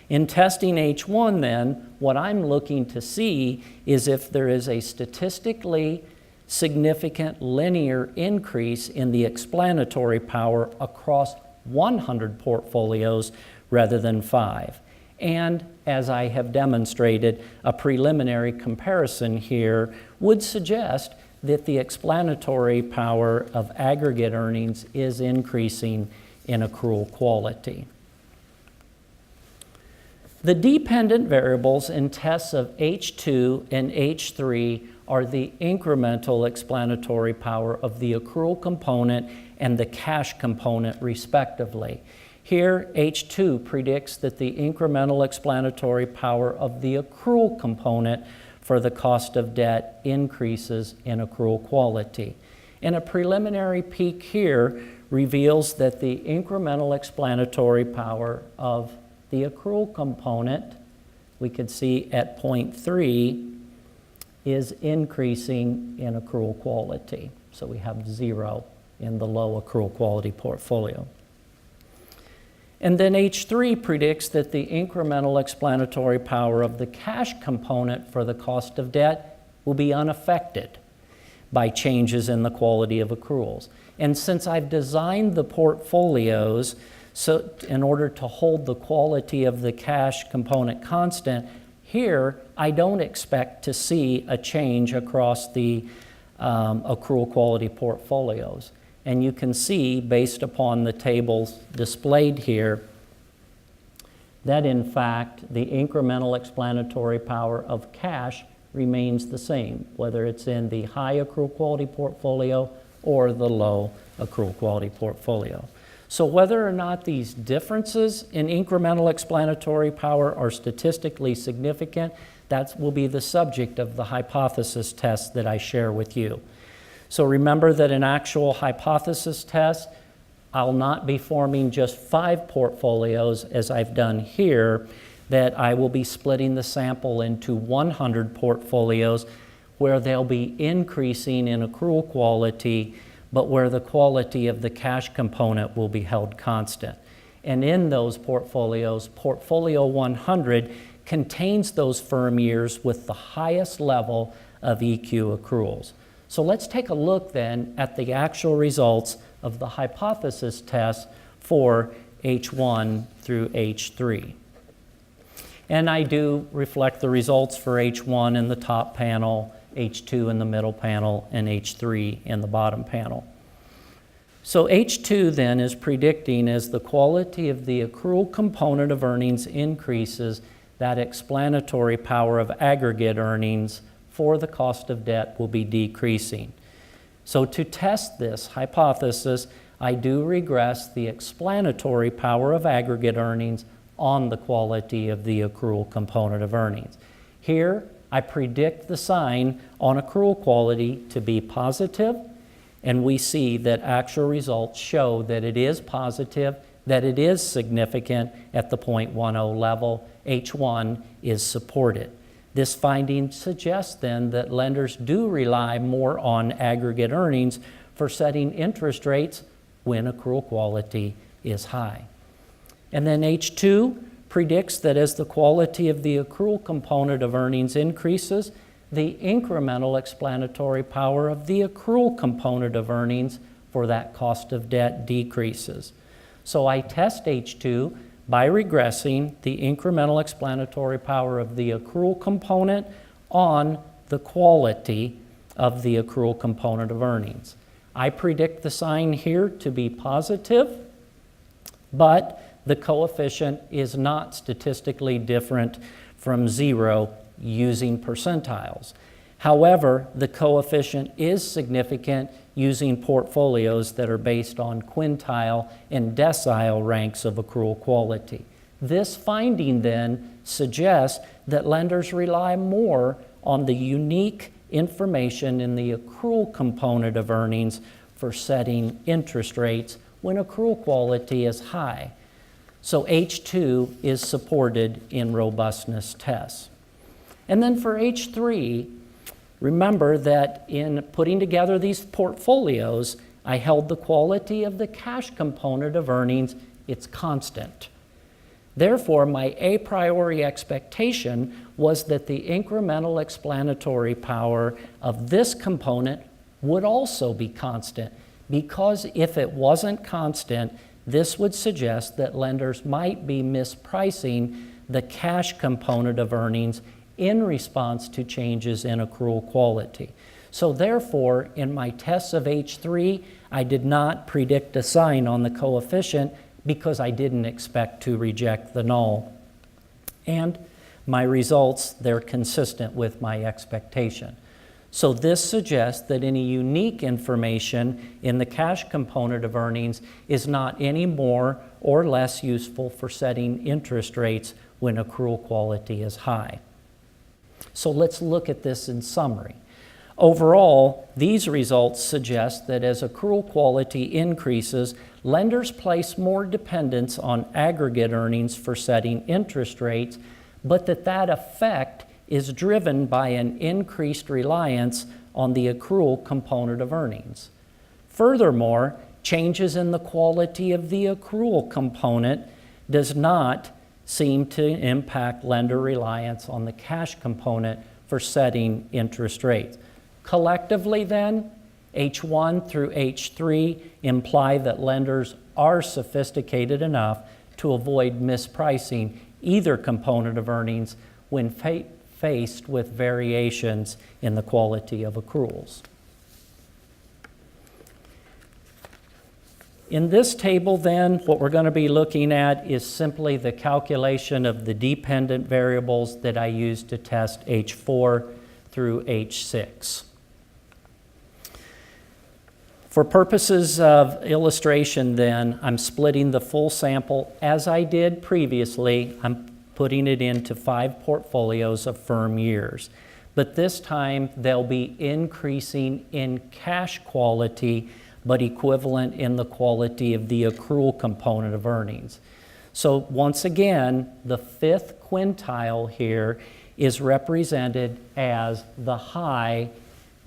In testing H1 then, what I'm looking to see is if there is a statistically significant linear increase in the explanatory power across 100 portfolios rather than 5. And as I have demonstrated, a preliminary comparison here would suggest that the explanatory power of aggregate earnings is increasing in accrual quality. The dependent variables in tests of H2 and H3 are the incremental explanatory power of the accrual component and the cash component respectively. Here, H2 predicts that the incremental explanatory power of the accrual component for the cost of debt increases in accrual quality. And a preliminary peek here reveals that the incremental explanatory power of the accrual component, we could see at 0.3, is increasing in accrual quality. So we have 0 in the low accrual quality portfolio. And then H3 predicts that the incremental explanatory power of the cash component for the cost of debt will be unaffected by changes in the quality of accruals. And since I've designed the portfolios so in order to hold the quality of the cash component constant, here I don't expect to see a change across the accrual quality portfolios. And you can see, based upon the tables displayed here, that in fact the incremental explanatory power of cash remains the same, whether it's in the high accrual quality portfolio or the low accrual quality portfolio. So whether or not these differences in incremental explanatory power are statistically significant, that will be the subject of the hypothesis test that I share with you. So remember that in actual hypothesis tests, I'll not be forming just 5 portfolios as I've done here, that I will be splitting the sample into 100 portfolios where they'll be increasing in accrual quality, but where the quality of the cash component will be held constant. And in those portfolios, Portfolio 100 contains those firm years with the highest level of EQ accruals. So let's take a look then at the actual results of the hypothesis test for H1 through H3. And I do reflect the results for H1 in the top panel, H2 in the middle panel, and H3 in the bottom panel. So H2 then is predicting as the quality of the accrual component of earnings increases, that explanatory power of aggregate earnings for the cost of debt will be decreasing. So to test this hypothesis, I do regress the explanatory power of aggregate earnings on the quality of the accrual component of earnings. Here, I predict the sign on accrual quality to be positive, and we see that actual results show that it is positive, that it is significant at the 0.10 level. H1 is supported. This finding suggests then that lenders do rely more on aggregate earnings for setting interest rates when accrual quality is high. And then H2 predicts that as the quality of the accrual component of earnings increases, the incremental explanatory power of the accrual component of earnings for that cost of debt decreases. So I test H2 by regressing the incremental explanatory power of the accrual component on the quality of the accrual component of earnings. I predict the sign here to be positive, but the coefficient is not statistically different from 0 using percentiles. However, the coefficient is significant using portfolios that are based on quintile and decile ranks of accrual quality. This finding then suggests that lenders rely more on the unique information in the accrual component of earnings for setting interest rates when accrual quality is high. So H2 is supported in robustness tests. And then for H3, remember that in putting together these portfolios, I held the quality of the cash component of earnings, it's constant. Therefore, my a priori expectation was that the incremental explanatory power of this component would also be constant, because if it wasn't constant, this would suggest that lenders might be mispricing the cash component of earnings in response to changes in accrual quality. So therefore, in my tests of H3, I did not predict a sign on the coefficient because I didn't expect to reject the null. And my results, they're consistent with my expectation. So this suggests that any unique information in the cash component of earnings is not any more or less useful for setting interest rates when accrual quality is high. So let's look at this in summary. Overall, these results suggest that as accrual quality increases, lenders place more dependence on aggregate earnings for setting interest rates, but that effect is driven by an increased reliance on the accrual component of earnings. Furthermore, changes in the quality of the accrual component does not seem to impact lender reliance on the cash component for setting interest rates. Collectively then, H1 through H3 imply that lenders are sophisticated enough to avoid mispricing either component of earnings when faced with variations in the quality of accruals. In this table then, what we're going to be looking at is simply the calculation of the dependent variables that I used to test H4 through H6. For purposes of illustration then, I'm splitting the full sample as I did previously. I'm putting it into 5 portfolios of firm years. But this time, they'll be increasing in cash quality, but equivalent in the quality of the accrual component of earnings. So once again, the 5th quintile here is represented as the high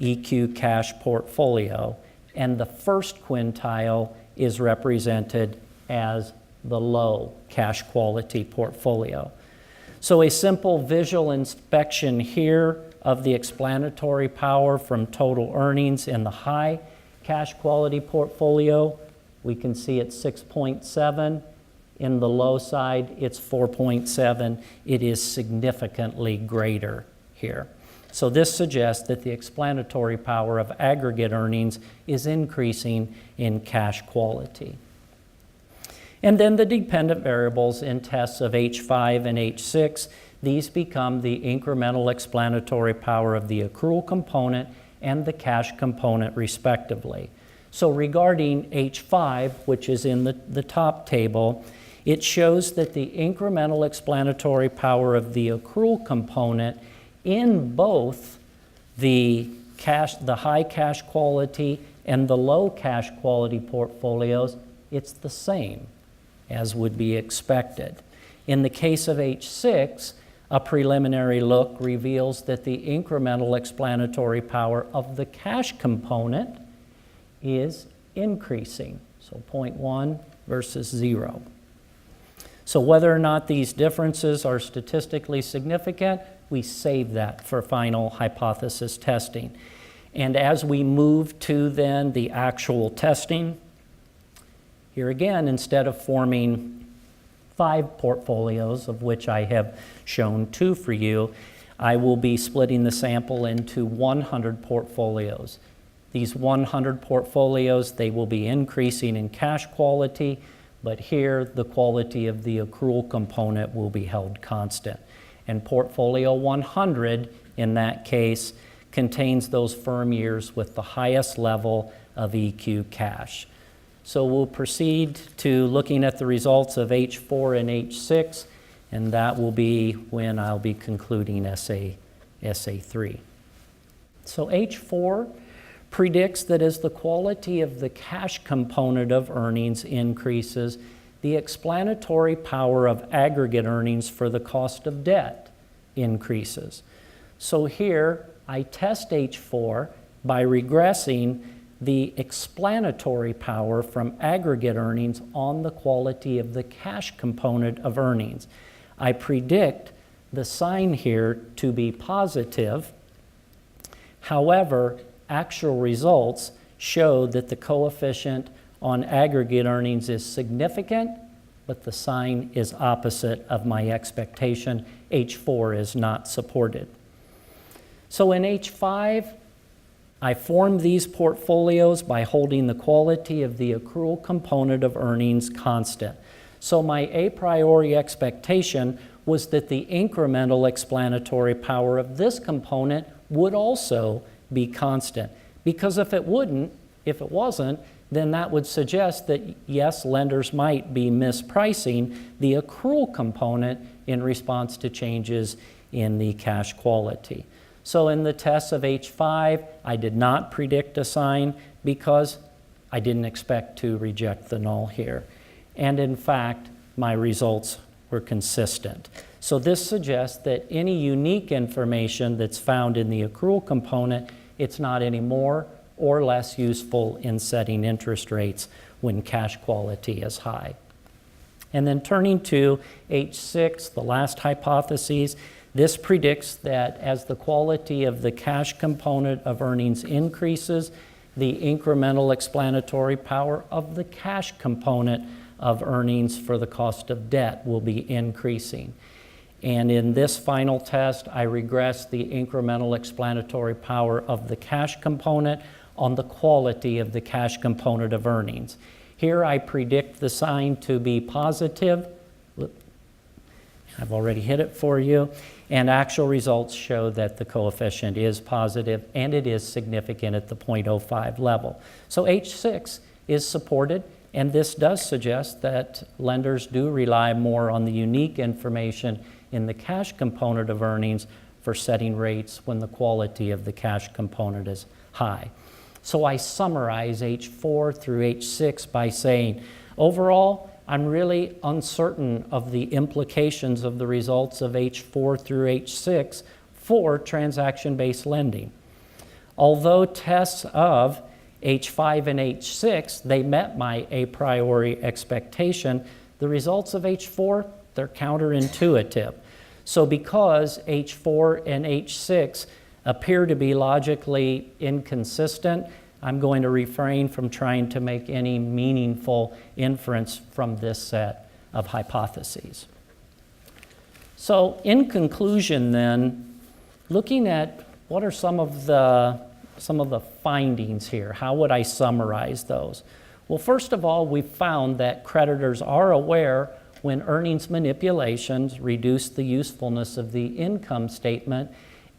EQ cash portfolio, and the first quintile is represented as the low cash quality portfolio. So a simple visual inspection here of the explanatory power from total earnings in the high cash quality portfolio, we can see it's 6.7. In the low side, it's 4.7. It is significantly greater here. So this suggests that the explanatory power of aggregate earnings is increasing in cash quality. And then the dependent variables in tests of H5 and H6, these become the incremental explanatory power of the accrual component and the cash component respectively. So regarding H5, which is in the top table, it shows that the incremental explanatory power of the accrual component in both the high cash quality and the low cash quality portfolios, it's the same as would be expected. In the case of H6, a preliminary look reveals that the incremental explanatory power of the cash component is increasing, so 0.1 versus 0. So whether or not these differences are statistically significant, we save that for final hypothesis testing. And as we move to then the actual testing, here again, instead of forming 5 portfolios, of which I have shown 2 for you, I will be splitting the sample into 100 portfolios. These 100 portfolios, they will be increasing in cash quality, but here the quality of the accrual component will be held constant. And portfolio 100, in that case, contains those firm years with the highest level of EQ cash. So we'll proceed to looking at the results of H4 and H6, and that will be when I'll be concluding SA3. So H4 predicts that as the quality of the cash component of earnings increases, the explanatory power of aggregate earnings for the cost of debt increases. So here I test H4 by regressing the explanatory power from aggregate earnings on the quality of the cash component of earnings. I predict the sign here to be positive. However, actual results show that the coefficient on aggregate earnings is significant, but the sign is opposite of my expectation. H4 is not supported. So in H5, I form these portfolios by holding the quality of the accrual component of earnings constant. So my a priori expectation was that the incremental explanatory power of this component would also be constant. Because if it wasn't, then that would suggest that yes, lenders might be mispricing the accrual component in response to changes in the cash quality. So in the tests of H5, I did not predict a sign because I didn't expect to reject the null here. And in fact, my results were consistent. So this suggests that any unique information that's found in the accrual component, it's not any more or less useful in setting interest rates when cash quality is high. And then turning to H6, the last hypothesis, this predicts that as the quality of the cash component of earnings increases, the incremental explanatory power of the cash component of earnings for the cost of debt will be increasing. And in this final test, I regress the incremental explanatory power of the cash component on the quality of the cash component of earnings. Here I predict the sign to be positive. I've already hit it for you. And actual results show that the coefficient is positive and it is significant at the 0.05 level. So H6 is supported, and this does suggest that lenders do rely more on the unique information in the cash component of earnings for setting rates when the quality of the cash component is high. So I summarize H4 through H6 by saying, overall, I'm really uncertain of the implications of the results of H4 through H6 for transaction-based lending. Although tests of H5 and H6, they met my a priori expectation. The results of H4, they're counterintuitive. So because H4 and H6 appear to be logically inconsistent, I'm going to refrain from trying to make any meaningful inference from this set of hypotheses. So in conclusion then, looking at what are some of the findings here, how would I summarize those? Well, first of all, we found that creditors are aware when earnings manipulations reduce the usefulness of the income statement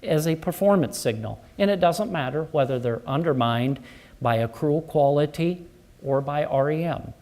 as a performance signal. And it doesn't matter whether they're undermined by accrual quality or by REM.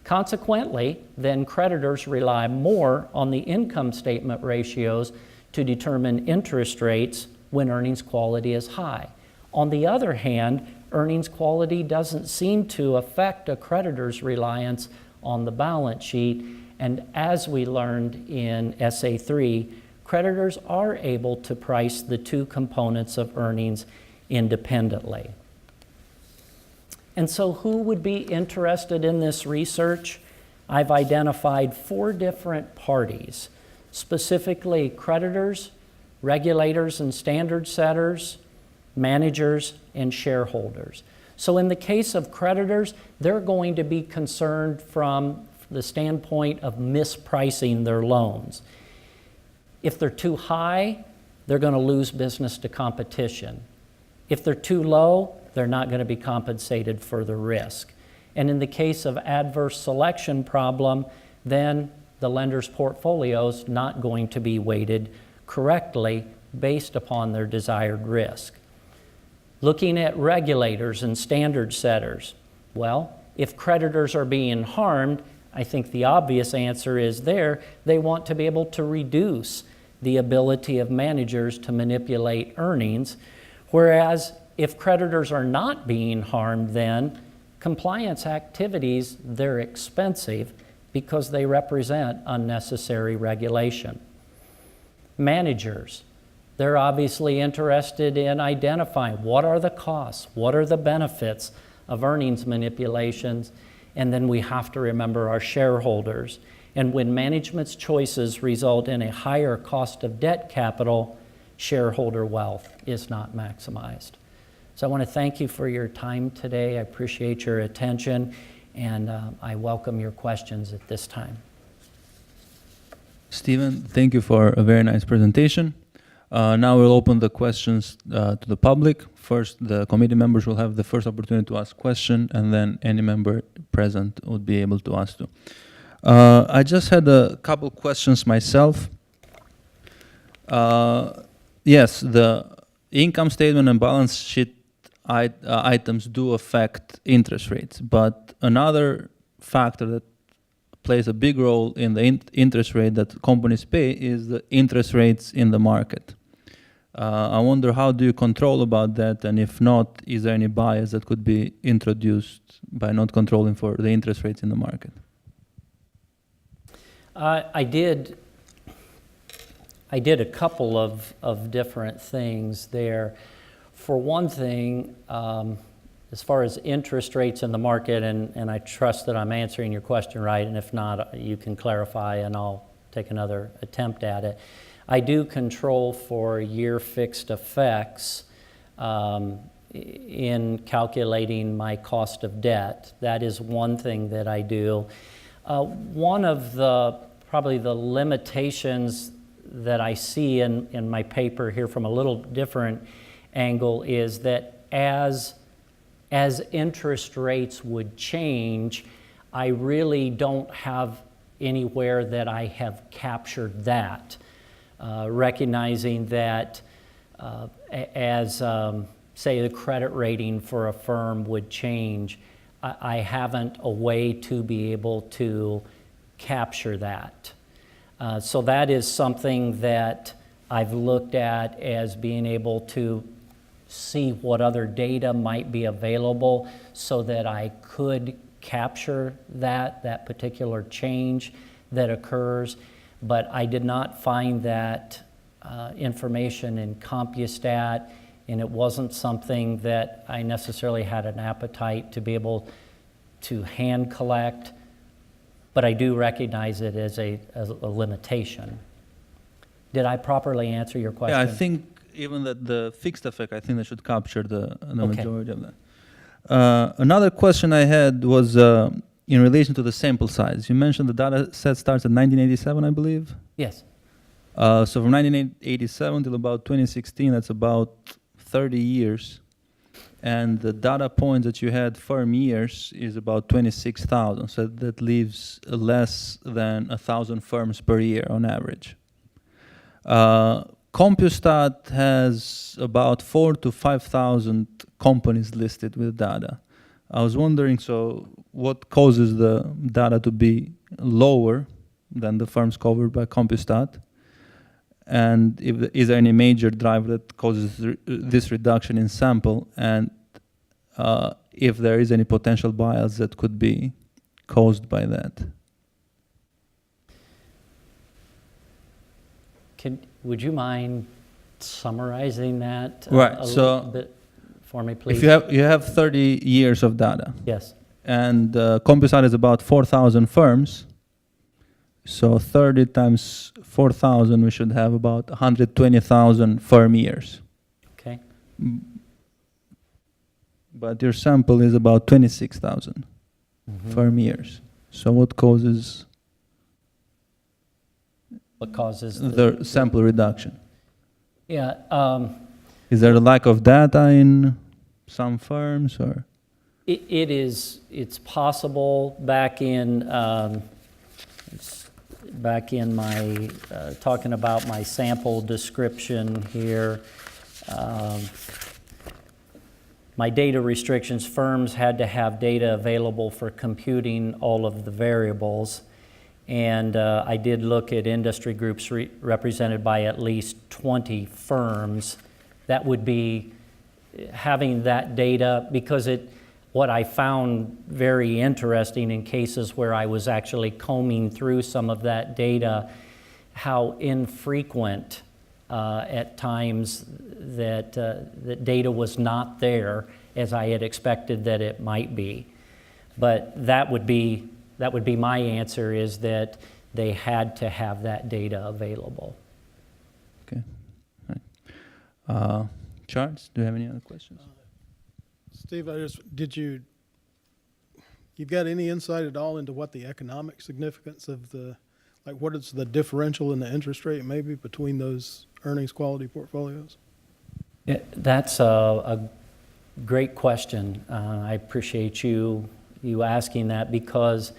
Consequently, then creditors rely more on the income statement ratios to determine interest rates when earnings quality is high. On the other hand, earnings quality doesn't seem to affect a creditor's reliance on the balance sheet, and as we learned in Essay 3, creditors are able to price the two components of earnings independently. And so who would be interested in this research? I've identified 4 different parties, specifically creditors, regulators and standard setters, managers, and shareholders. So in the case of creditors, they're going to be concerned from the standpoint of mispricing their loans. If they're too high, they're going to lose business to competition. If they're too low, they're not going to be compensated for the risk. And in the case of adverse selection problem, then the lender's portfolio is not going to be weighted correctly based upon their desired risk. Looking at regulators and standard setters, well, if creditors are being harmed, I think the obvious answer is they want to be able to reduce the ability of managers to manipulate earnings, whereas if creditors are not being harmed, then compliance activities, they're expensive because they represent unnecessary regulation. Managers, they're obviously interested in identifying what are the costs, what are the benefits of earnings manipulations, and then we have to remember our shareholders. And when management's choices result in a higher cost of debt capital, shareholder wealth is not maximized. So I want to thank you for your time today. I appreciate your attention, and I welcome your questions at this time. Stephen, thank you for a very nice presentation. Now we'll open the questions to the public. First, the committee members will have the first opportunity to ask questions, and then any member present would be able to ask too. I just had a couple questions myself. Yes, the income statement and balance sheet items do affect interest rates, but another factor that plays a big role in the interest rate that companies pay is the interest rates in the market. I wonder, how do you control about that, and if not, is there any bias that could be introduced by not controlling for the interest rates in the market? I did a couple of different things there. For one thing, as far as interest rates in the market, and I trust that I'm answering your question right, and if not, you can clarify and I'll take another attempt at it. I do control for year fixed effects in calculating my cost of debt. That is one thing that I do. One of probably the limitations that I see in my paper here from a little different angle is that as interest rates would change, I really don't have anywhere that I have captured that. Recognizing that as, say, the credit rating for a firm would change, I haven't a way to be able to capture that. So that is something that I've looked at as being able to see what other data might be available so that I could capture that particular change that occurs. But I did not find that information in CompuStat, and it wasn't something that I necessarily had an appetite to be able to hand collect, but I do recognize it as a limitation. Did I properly answer your question? Yeah, I think even that the fixed effect, I think they should capture the Okay. majority of that. Another question I had was in relation to the sample size. You mentioned the data set starts in 1987, I believe. Yes. So from 1987 till about 2016, that's about 30 years. And the data points that you had firm years is about 26,000. So that leaves less than 1,000 firms per year on average. CompuStat has about 4,000 to 5,000 companies listed with data. I was wondering, so what causes the data to be lower than the firms covered by CompuStat? And is there any major driver that causes this reduction in sample? And if there is any potential bias that could be caused by that? Would you mind summarizing that Right, a so little bit for me, please? If you have 30 years of data, Yes. and CompuStat is about 4,000 firms, so 30 times 4,000, we should have about 120,000 firm years. Okay. But your sample is about 26,000 Mhm. firm years. So what causes What causes the sample reduction? Yeah, Is there a lack of data in some firms, or? it's possible. Back in my, talking about my sample description here, my data restrictions, firms had to have data available for computing all of the variables. And I did look at industry groups represented by at least 20 firms. That would be having that data, because what I found very interesting in cases where I was actually combing through some of that data, how infrequent at times that data was not there as I had expected that it might be. But that would be my answer, is that they had to have that data available. Okay. All right. Charles, do you have any other questions? Steve, you've got any insight at all into what the economic significance of what is the differential in the interest rate maybe between those earnings quality portfolios? Yeah, that's a great question. I appreciate you asking that, because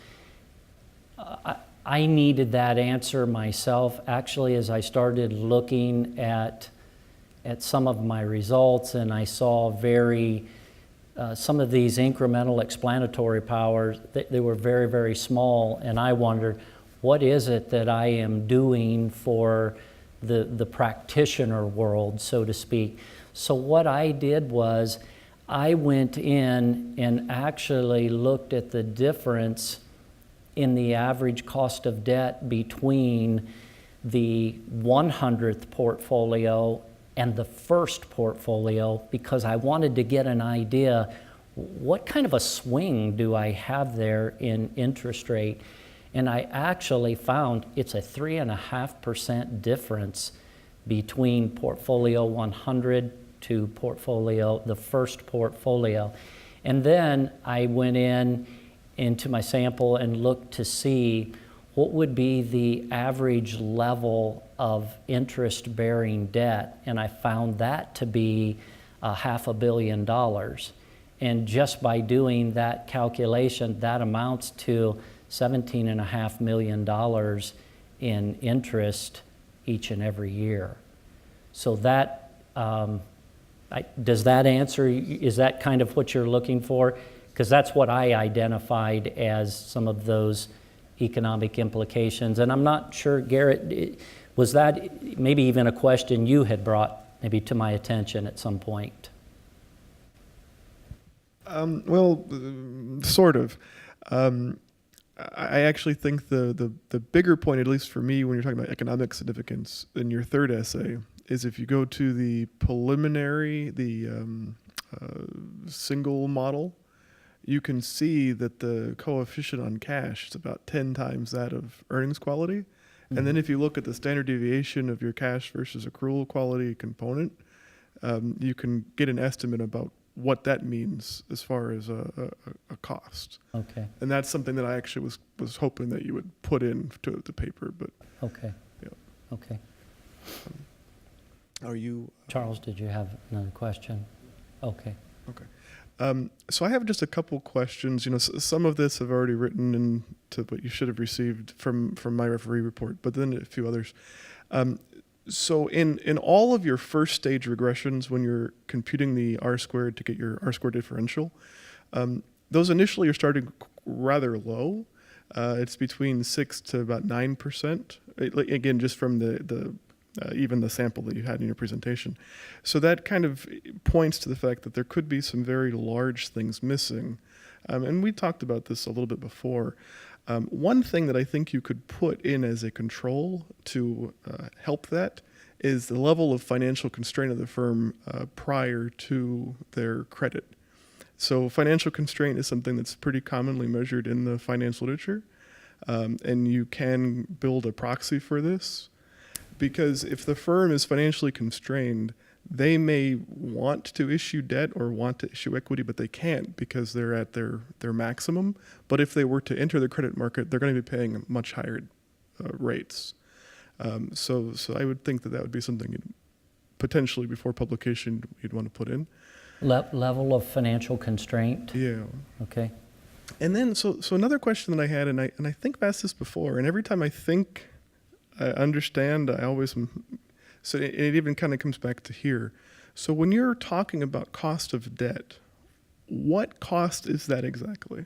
I needed that answer myself, actually, as I started looking at some of my results, and I saw some of these incremental explanatory powers, they were very, very small, and I wondered, what is it that I am doing for the practitioner world, so to speak? So what I did was, I went in and actually looked at the difference in the average cost of debt between the 100th portfolio and the first portfolio, because I wanted to get an idea, what kind of a swing do I have there in interest rate? And I actually found it's a 3.5% difference between portfolio 100 to the first portfolio. And then I went into my sample and looked to see what would be the average level of interest-bearing debt, and I found that to be $500 million. And just by doing that calculation, that amounts to $17.5 million in interest each and every year. So that, does that answer, is that kind of what you're looking for? Because that's what I identified as some of those economic implications. And I'm not sure, Garrett, was that maybe even a question you had brought maybe to my attention at some point? Sort of. I actually think the bigger point, at least for me, when you're talking about economic significance in your third essay, is if you go to the preliminary, single model, you can see that the coefficient on cash is about 10 times that of earnings quality. And then if you look at the standard deviation of your cash versus accrual quality component, you can get an estimate about what that means as far as a cost. Okay, And that's something that I actually was hoping that you would put in to the paper, but okay. Yeah. Okay. are you? Charles, did you have another question? Okay. So I have just a couple questions. You know, some of this I've already written into what you should have received from my referee report, but then a few others. So in all of your first stage regressions, when you're computing the R-squared to get your R-squared differential, those initially are starting rather low. It's between 6 to about 9%. Again, just from the even the sample that you had in your presentation. So that kind of points to the fact that there could be some very large things missing. And we talked about this a little bit before. One thing that I think you could put in as a control to help that is the level of financial constraint of the firm prior to their credit. So financial constraint is something that's pretty commonly measured in the finance literature. And you can build a proxy for this. Because if the firm is financially constrained, they may want to issue debt or want to issue equity, but they can't because they're at their maximum. But if they were to enter the credit market, they're going to be paying much higher rates. So I would think that would be something you'd potentially before publication you'd want to put in. Level of financial constraint? Yeah. Okay. And then so another question that I had, and I think I've asked this before, and every time I think I understand, I always, so it even kind of comes back to here. So when you're talking about cost of debt, what cost is that exactly?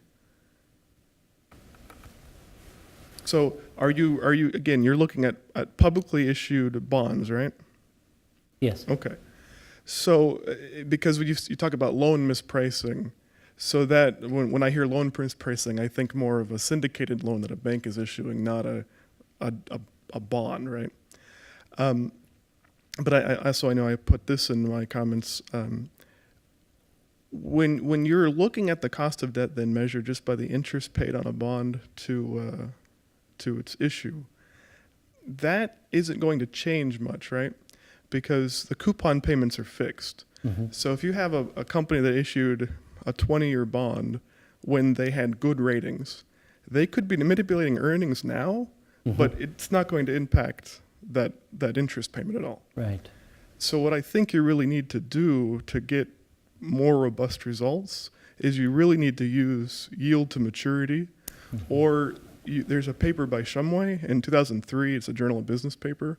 So are you again, you're looking at publicly issued bonds, right? Yes. Okay. So because when you talk about loan mispricing, so that when I hear loan mispricing, I think more of a syndicated loan that a bank is issuing, not a bond, right? But I also, I know I put this in my comments. When you're looking at the cost of debt, then measured just by the interest paid on a bond to its issue, that isn't going to change much, right? Because the coupon payments are fixed. Mm-hmm. So if you have a company that issued a 20-year bond when they had good ratings, they could be manipulating earnings now, but it's not going to impact that interest payment at all. Right. So what I think you really need to do to get more robust results is you really need to use yield to maturity, or there's a paper by Shumway in 2003. It's a Journal of Business paper.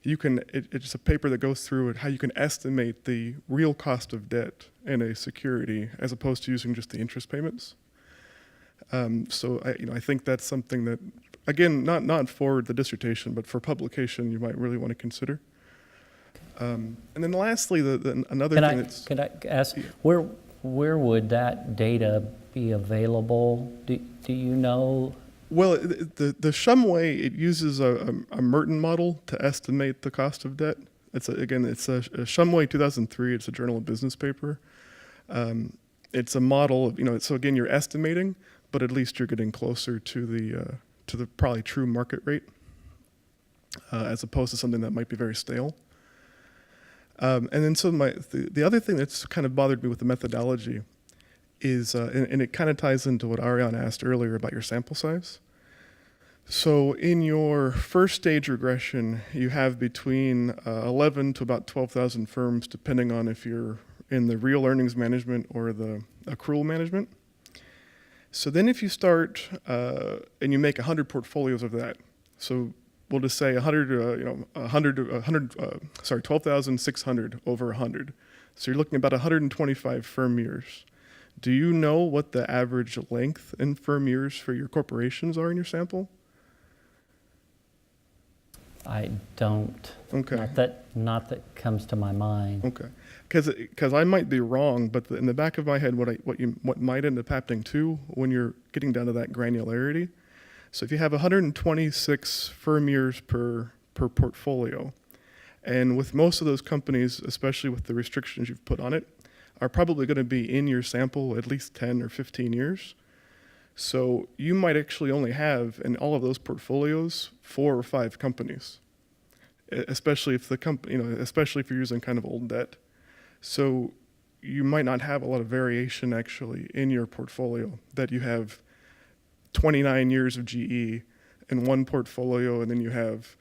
It's a paper that goes through how you can estimate the real cost of debt in a security as opposed to using just the interest payments. So I think that's something that, again, not for the dissertation, but for publication, you might really want to consider. And then lastly, another thing that's... Can I ask, where would that data be available? Do you know? Well, the Shumway, it uses a Merton model to estimate the cost of debt. It's a Shumway 2003. It's a Journal of Business paper. It's a model of, so again, you're estimating, but at least you're getting closer to the probably true market rate, as opposed to something that might be very stale. And then so the other thing that's kind of bothered me with the methodology is, and it kind of ties into what Ariane asked earlier about your sample size. So in your first stage regression, you have between 11 to about 12,000 firms, depending on if you're in the real earnings management or the accrual management. So then if you start and you make 100 portfolios of that, so we'll just say 12,600 over 100. So you're looking at about 125 firm years. Do you know what the average length in firm years for your corporations are in your sample? I don't. Okay. Not that comes to my mind. Okay. Because I might be wrong, but in the back of my head, what might end up happening too when you're getting down to that granularity. So if you have 126 firm years per portfolio, And with most of those companies, especially with the restrictions you've put on it, are probably going to be in your sample at least 10 or 15 years. So you might actually only have in all of those portfolios 4 or 5 companies, especially if the company, especially if you're using kind of old debt. So you might not have a lot of variation actually in your portfolio, that you have 29 years of GE in one portfolio, and then you have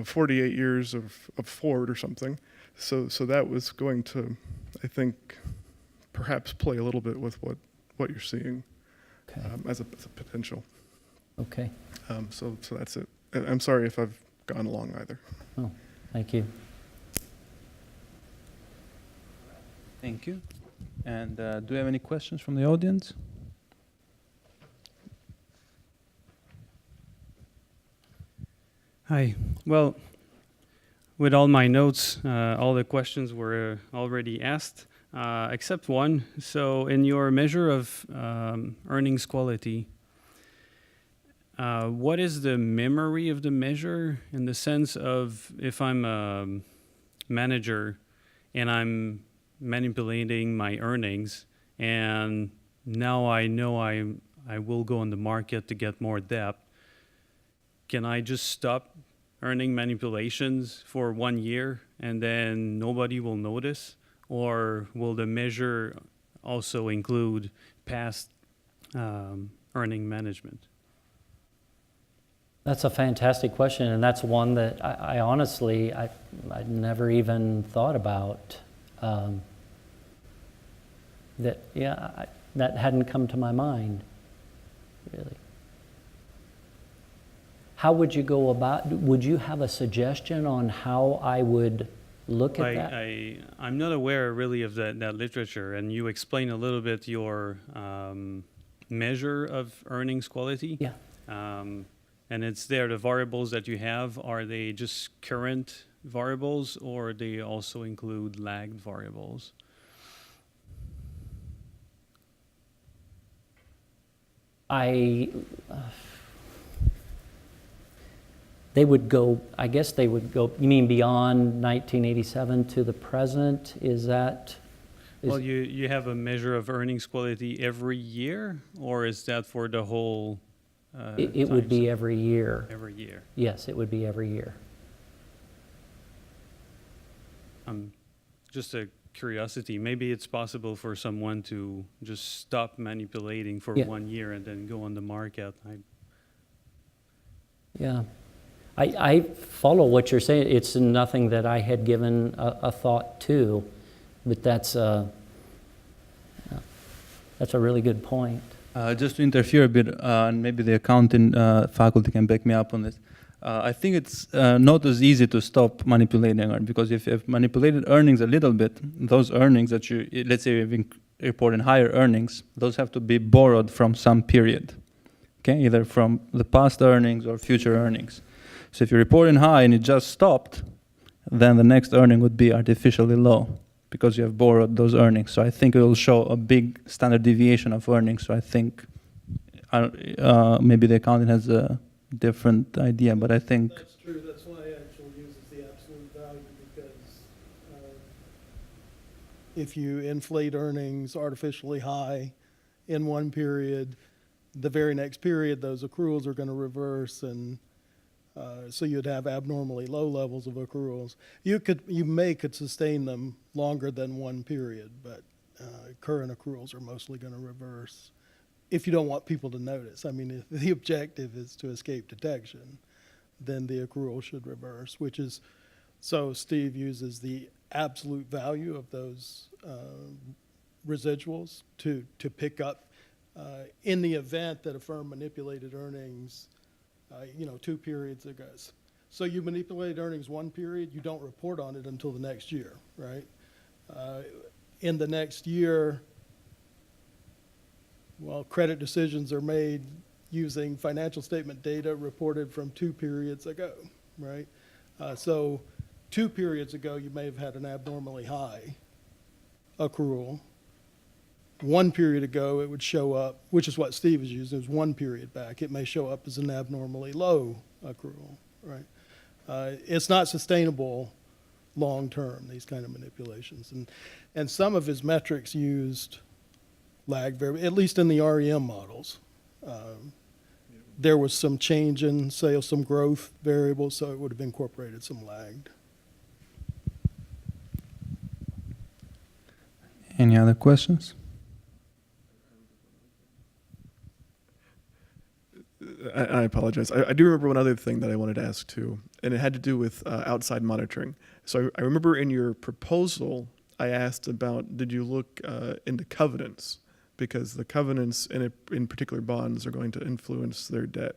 48 years of Ford or something. So that was going to, I think, perhaps play a little bit with what you're seeing as a potential. Okay. So that's it. I'm sorry if I've gone along either. Oh, thank you. Thank you. And do you have any questions from the audience? Hi. Well, with all my notes, all the questions were already asked, except one. So in your measure of earnings quality, what is the memory of the measure, in the sense of, if I'm a manager and I'm manipulating my earnings, and now I know I will go on the market to get more debt, can I just stop earning manipulations for 1 year and then nobody will notice? Or will the measure also include past earning management? That's a fantastic question, and that's one that I honestly, I'd never even thought about. That hadn't come to my mind, really. How would you go about, would you have a suggestion on how I would look at that? I'm not aware really of that literature, and you explain a little bit your measure of earnings quality. Yeah. And it's there, the variables that you have, are they just current variables, or they also include lagged variables? They would go, I guess they would go, you mean beyond 1987 to the present? Is that? Well, you have a measure of earnings quality every year, or is that for the whole It would be every year. every year? Yes, it would be every year. Just a curiosity, maybe it's possible for someone to just stop manipulating for Yeah. 1 year and then go on the market. Yeah. I follow what you're saying. It's nothing that I had given a thought to, but that's a really good point. Just to interfere a bit, and maybe the accounting faculty can back me up on this. I think it's not as easy to stop manipulating earnings, because if you've manipulated earnings a little bit, those earnings that you, let's say you've reported higher earnings, those have to be borrowed from some period, okay? Either from the past earnings or future earnings. So if you're reporting high and it just stopped, then the next earning would be artificially low, because you have borrowed those earnings. So I think it will show a big standard deviation of earnings. So I think maybe the accountant has a different idea, but I think... That's true. That's why it actually uses the absolute value, because if you inflate earnings artificially high in one period, the very next period, those accruals are going to reverse, and so you'd have abnormally low levels of accruals. You could sustain them longer than one period, but current accruals are mostly going to reverse if you don't want people to notice. I mean, if the objective is to escape detection, then the accrual should reverse, which is, so Steve uses the absolute value of those residuals to pick up in the event that a firm manipulated earnings 2 periods ago. So you manipulate earnings 1 period, you don't report on it until the next year, right? In the next year, well, credit decisions are made using financial statement data reported from 2 periods ago, right? So 2 periods ago, you may have had an abnormally high accrual. 1 period ago, it would show up, which is what Steve is using, is 1 period back. It may show up as an abnormally low accrual, right? It's not sustainable long-term, these kind of manipulations. And some of his metrics used lag variable, at least in the REM models. There was some change in sales, some growth variables, so it would have incorporated some lagged. Any other questions? I apologize. I do remember one other thing that I wanted to ask too, and it had to do with outside monitoring. So I remember in your proposal, I asked about, did you look into covenants? Because the covenants in particular bonds are going to influence their debt.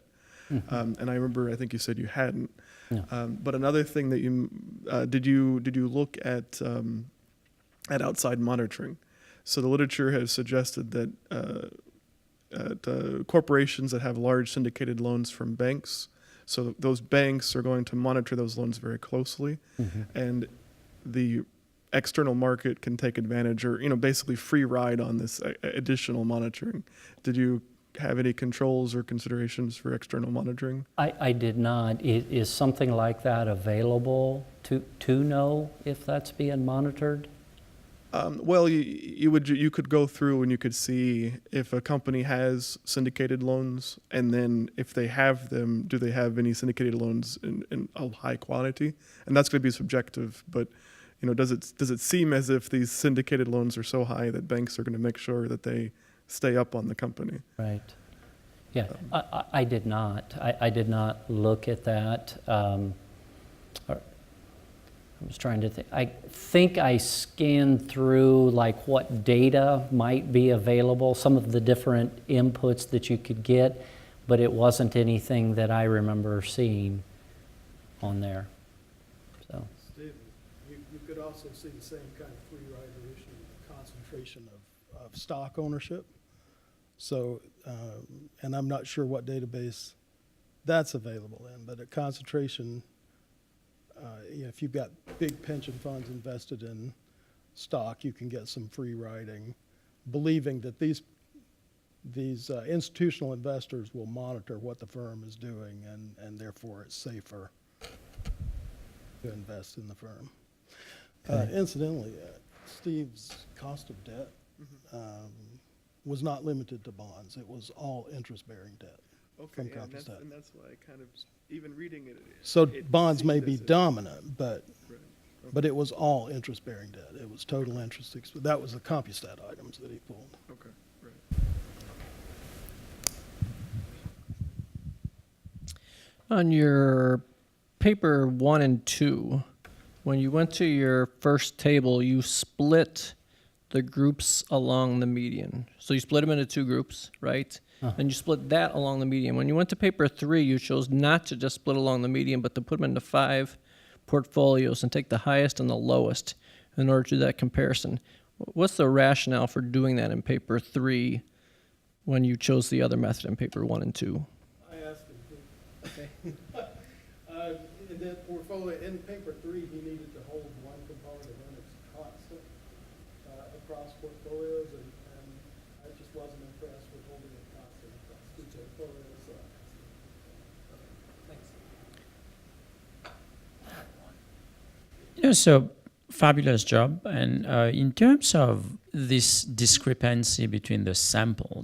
And I remember, I think you said you hadn't. Yeah. But another thing that you did you look at outside monitoring? So the literature has suggested that corporations that have large syndicated loans from banks, so those banks are going to monitor those loans very closely, and the external market can take advantage or, basically free ride on this additional monitoring. Did you have any controls or considerations for external monitoring? I did not. Is something like that available to know if that's being monitored? Well, you could go through and you could see if a company has syndicated loans, and then if they have them, do they have any syndicated loans in of high quality? And that's going to be subjective, but does it seem as if these syndicated loans are so high that banks are going to make sure that they stay up on the company? Right. Yeah, I did not. I did not look at that. I was trying to think. I think I scanned through like what data might be available, some of the different inputs that you could get, but it wasn't anything that I remember seeing on there. So. Steve, you could also see the same kind of free rider issue, concentration of stock ownership. So, and I'm not sure what database that's available in, but a concentration, if you've got big pension funds invested in stock, you can get some free riding, believing that these institutional investors will monitor what the firm is doing, and therefore it's safer to invest in the firm. Okay. Incidentally, Steve's cost of debt was not limited to bonds. It was all interest-bearing debt. Okay, From and Compustat. that's why I kind of, even reading it. So it bonds may seemed be as if- dominant, but Right. but it was all interest-bearing debt. It was total interest. That was the Compustat items that he pulled. Okay, right. On your paper 1 and 2, when you went to your first table, you split the groups along the median. So you split them into 2 groups, right? And you split that along the median. When you went to paper 3, you chose not to just split along the median, but to put them into 5 portfolios and take the highest and the lowest in order to do that comparison. What's the rationale for doing that in paper 3 when you chose the other method in paper 1 and 2? I asked him. In that portfolio, in paper 3, he needed to hold one component of earnings constant across portfolios, and I just wasn't impressed with holding it constant across 2 portfolios. Thanks. So fabulous job. And in terms of this discrepancy between the sample,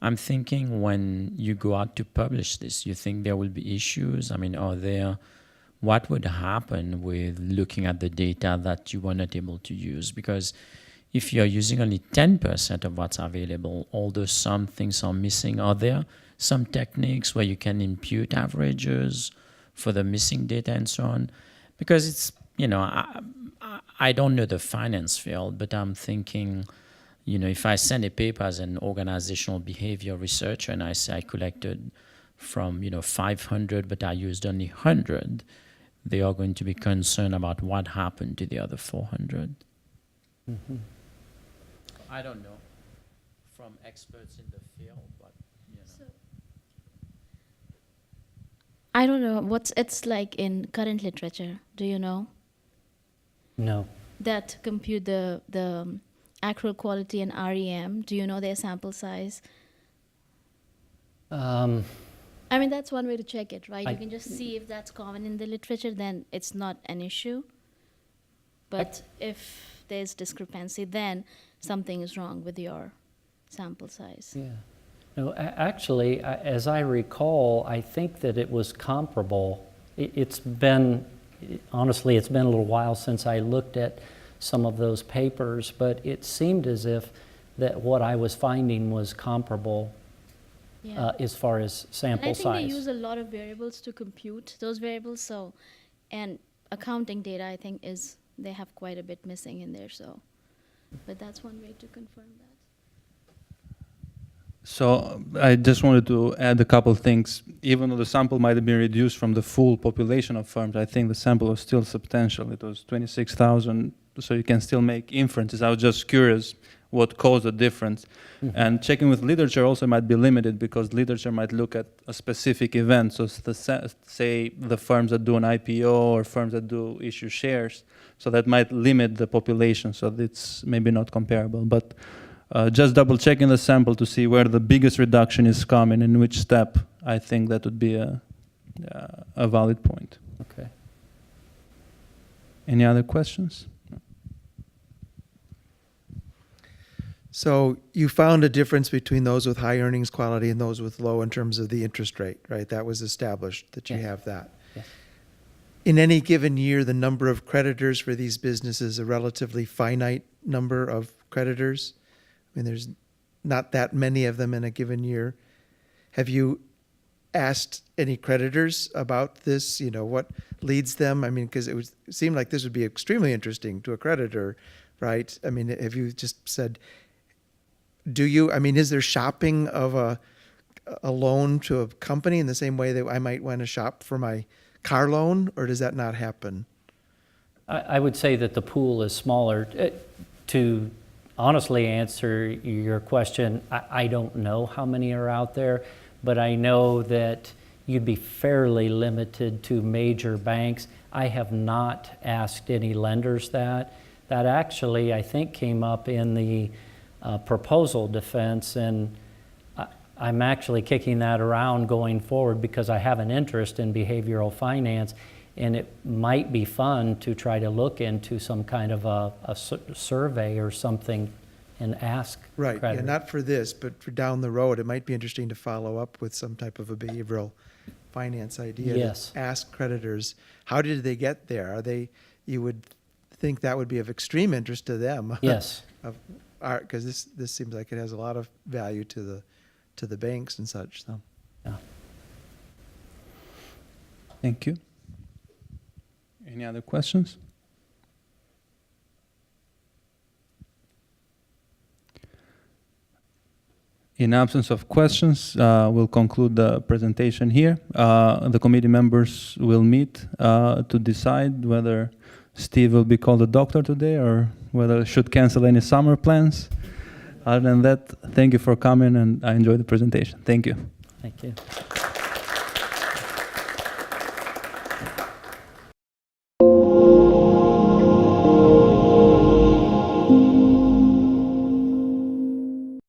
I'm thinking when you go out to publish this, you think there will be issues? I mean, what would happen with looking at the data that you were not able to use? Because if you're using only 10% of what's available, although some things are missing, are there some techniques where you can impute averages for the missing data and so on? Because it's, I don't know the finance field, but I'm thinking, if I send a paper as an organizational behavior researcher and I say I collected from, 500, but I used only 100, they are going to be concerned about what happened to the other 400. Mm-hmm. I don't know from experts in the field, but, So, I don't know what's it's like in current literature. Do you know No. that compute the accrual quality and REM? Do you know their sample size? I mean, that's one way to check it, right? I- You can just see if that's common in the literature, then it's not an issue. But if there's discrepancy, then something is wrong with your sample size. Yeah. No, actually, as I recall, I think that it was comparable. Honestly, it's been a little while since I looked at some of those papers, but it seemed as if that what I was finding was comparable Yeah. as far as And sample I think size. they use a lot of variables to compute those variables. So, and accounting data, I think, they have quite a bit missing in there. So, but that's one way to confirm that. So I just wanted to add a couple things. Even though the sample might have been reduced from the full population of firms, I think the sample was still substantial. It was 26,000, so you can still make inferences. I was just curious what caused the difference. And checking with literature also might be limited because literature might look at a specific event. So say the firms that do an IPO or firms that do issue shares. So that might limit the population. So it's maybe not comparable. But just double checking the sample to see where the biggest reduction is coming, in which step, I think that would be a valid point. Okay. Any other questions? So you found a difference between those with high earnings quality and those with low in terms of the interest rate, right? That was established that you Yes. have that. Yes. In any given year, the number of creditors for these businesses, a relatively finite number of creditors. I mean, there's not that many of them in a given year. Have you asked any creditors about this? You know, what leads them? I mean, because it seemed like this would be extremely interesting to a creditor, right? I mean, have you just said, I mean, is there shopping of a loan to a company in the same way that I might want to shop for my car loan, or does that not happen? I would say that the pool is smaller. To honestly answer your question, I don't know how many are out there, but I know that you'd be fairly limited to major banks. I have not asked any lenders that. That actually, I think, came up in the proposal defense, and I'm actually kicking that around going forward because I have an interest in behavioral finance, and it might be fun to try to look into some kind of a survey or something and ask Right, yeah, creditors. not for this, but for down the road, it might be interesting to follow up with some type of a behavioral finance idea. Yes. To ask creditors, how did they get there? You would think that would be of extreme interest to them. Yes. Because this seems like it has a lot of value to the banks and such, so. Yeah. Thank you. Any other questions? In absence of questions, we'll conclude the presentation here. The committee members will meet to decide whether Steve will be called a doctor today or whether should cancel any summer plans. Other than that, thank you for coming, and I enjoyed the presentation. Thank you. Thank you.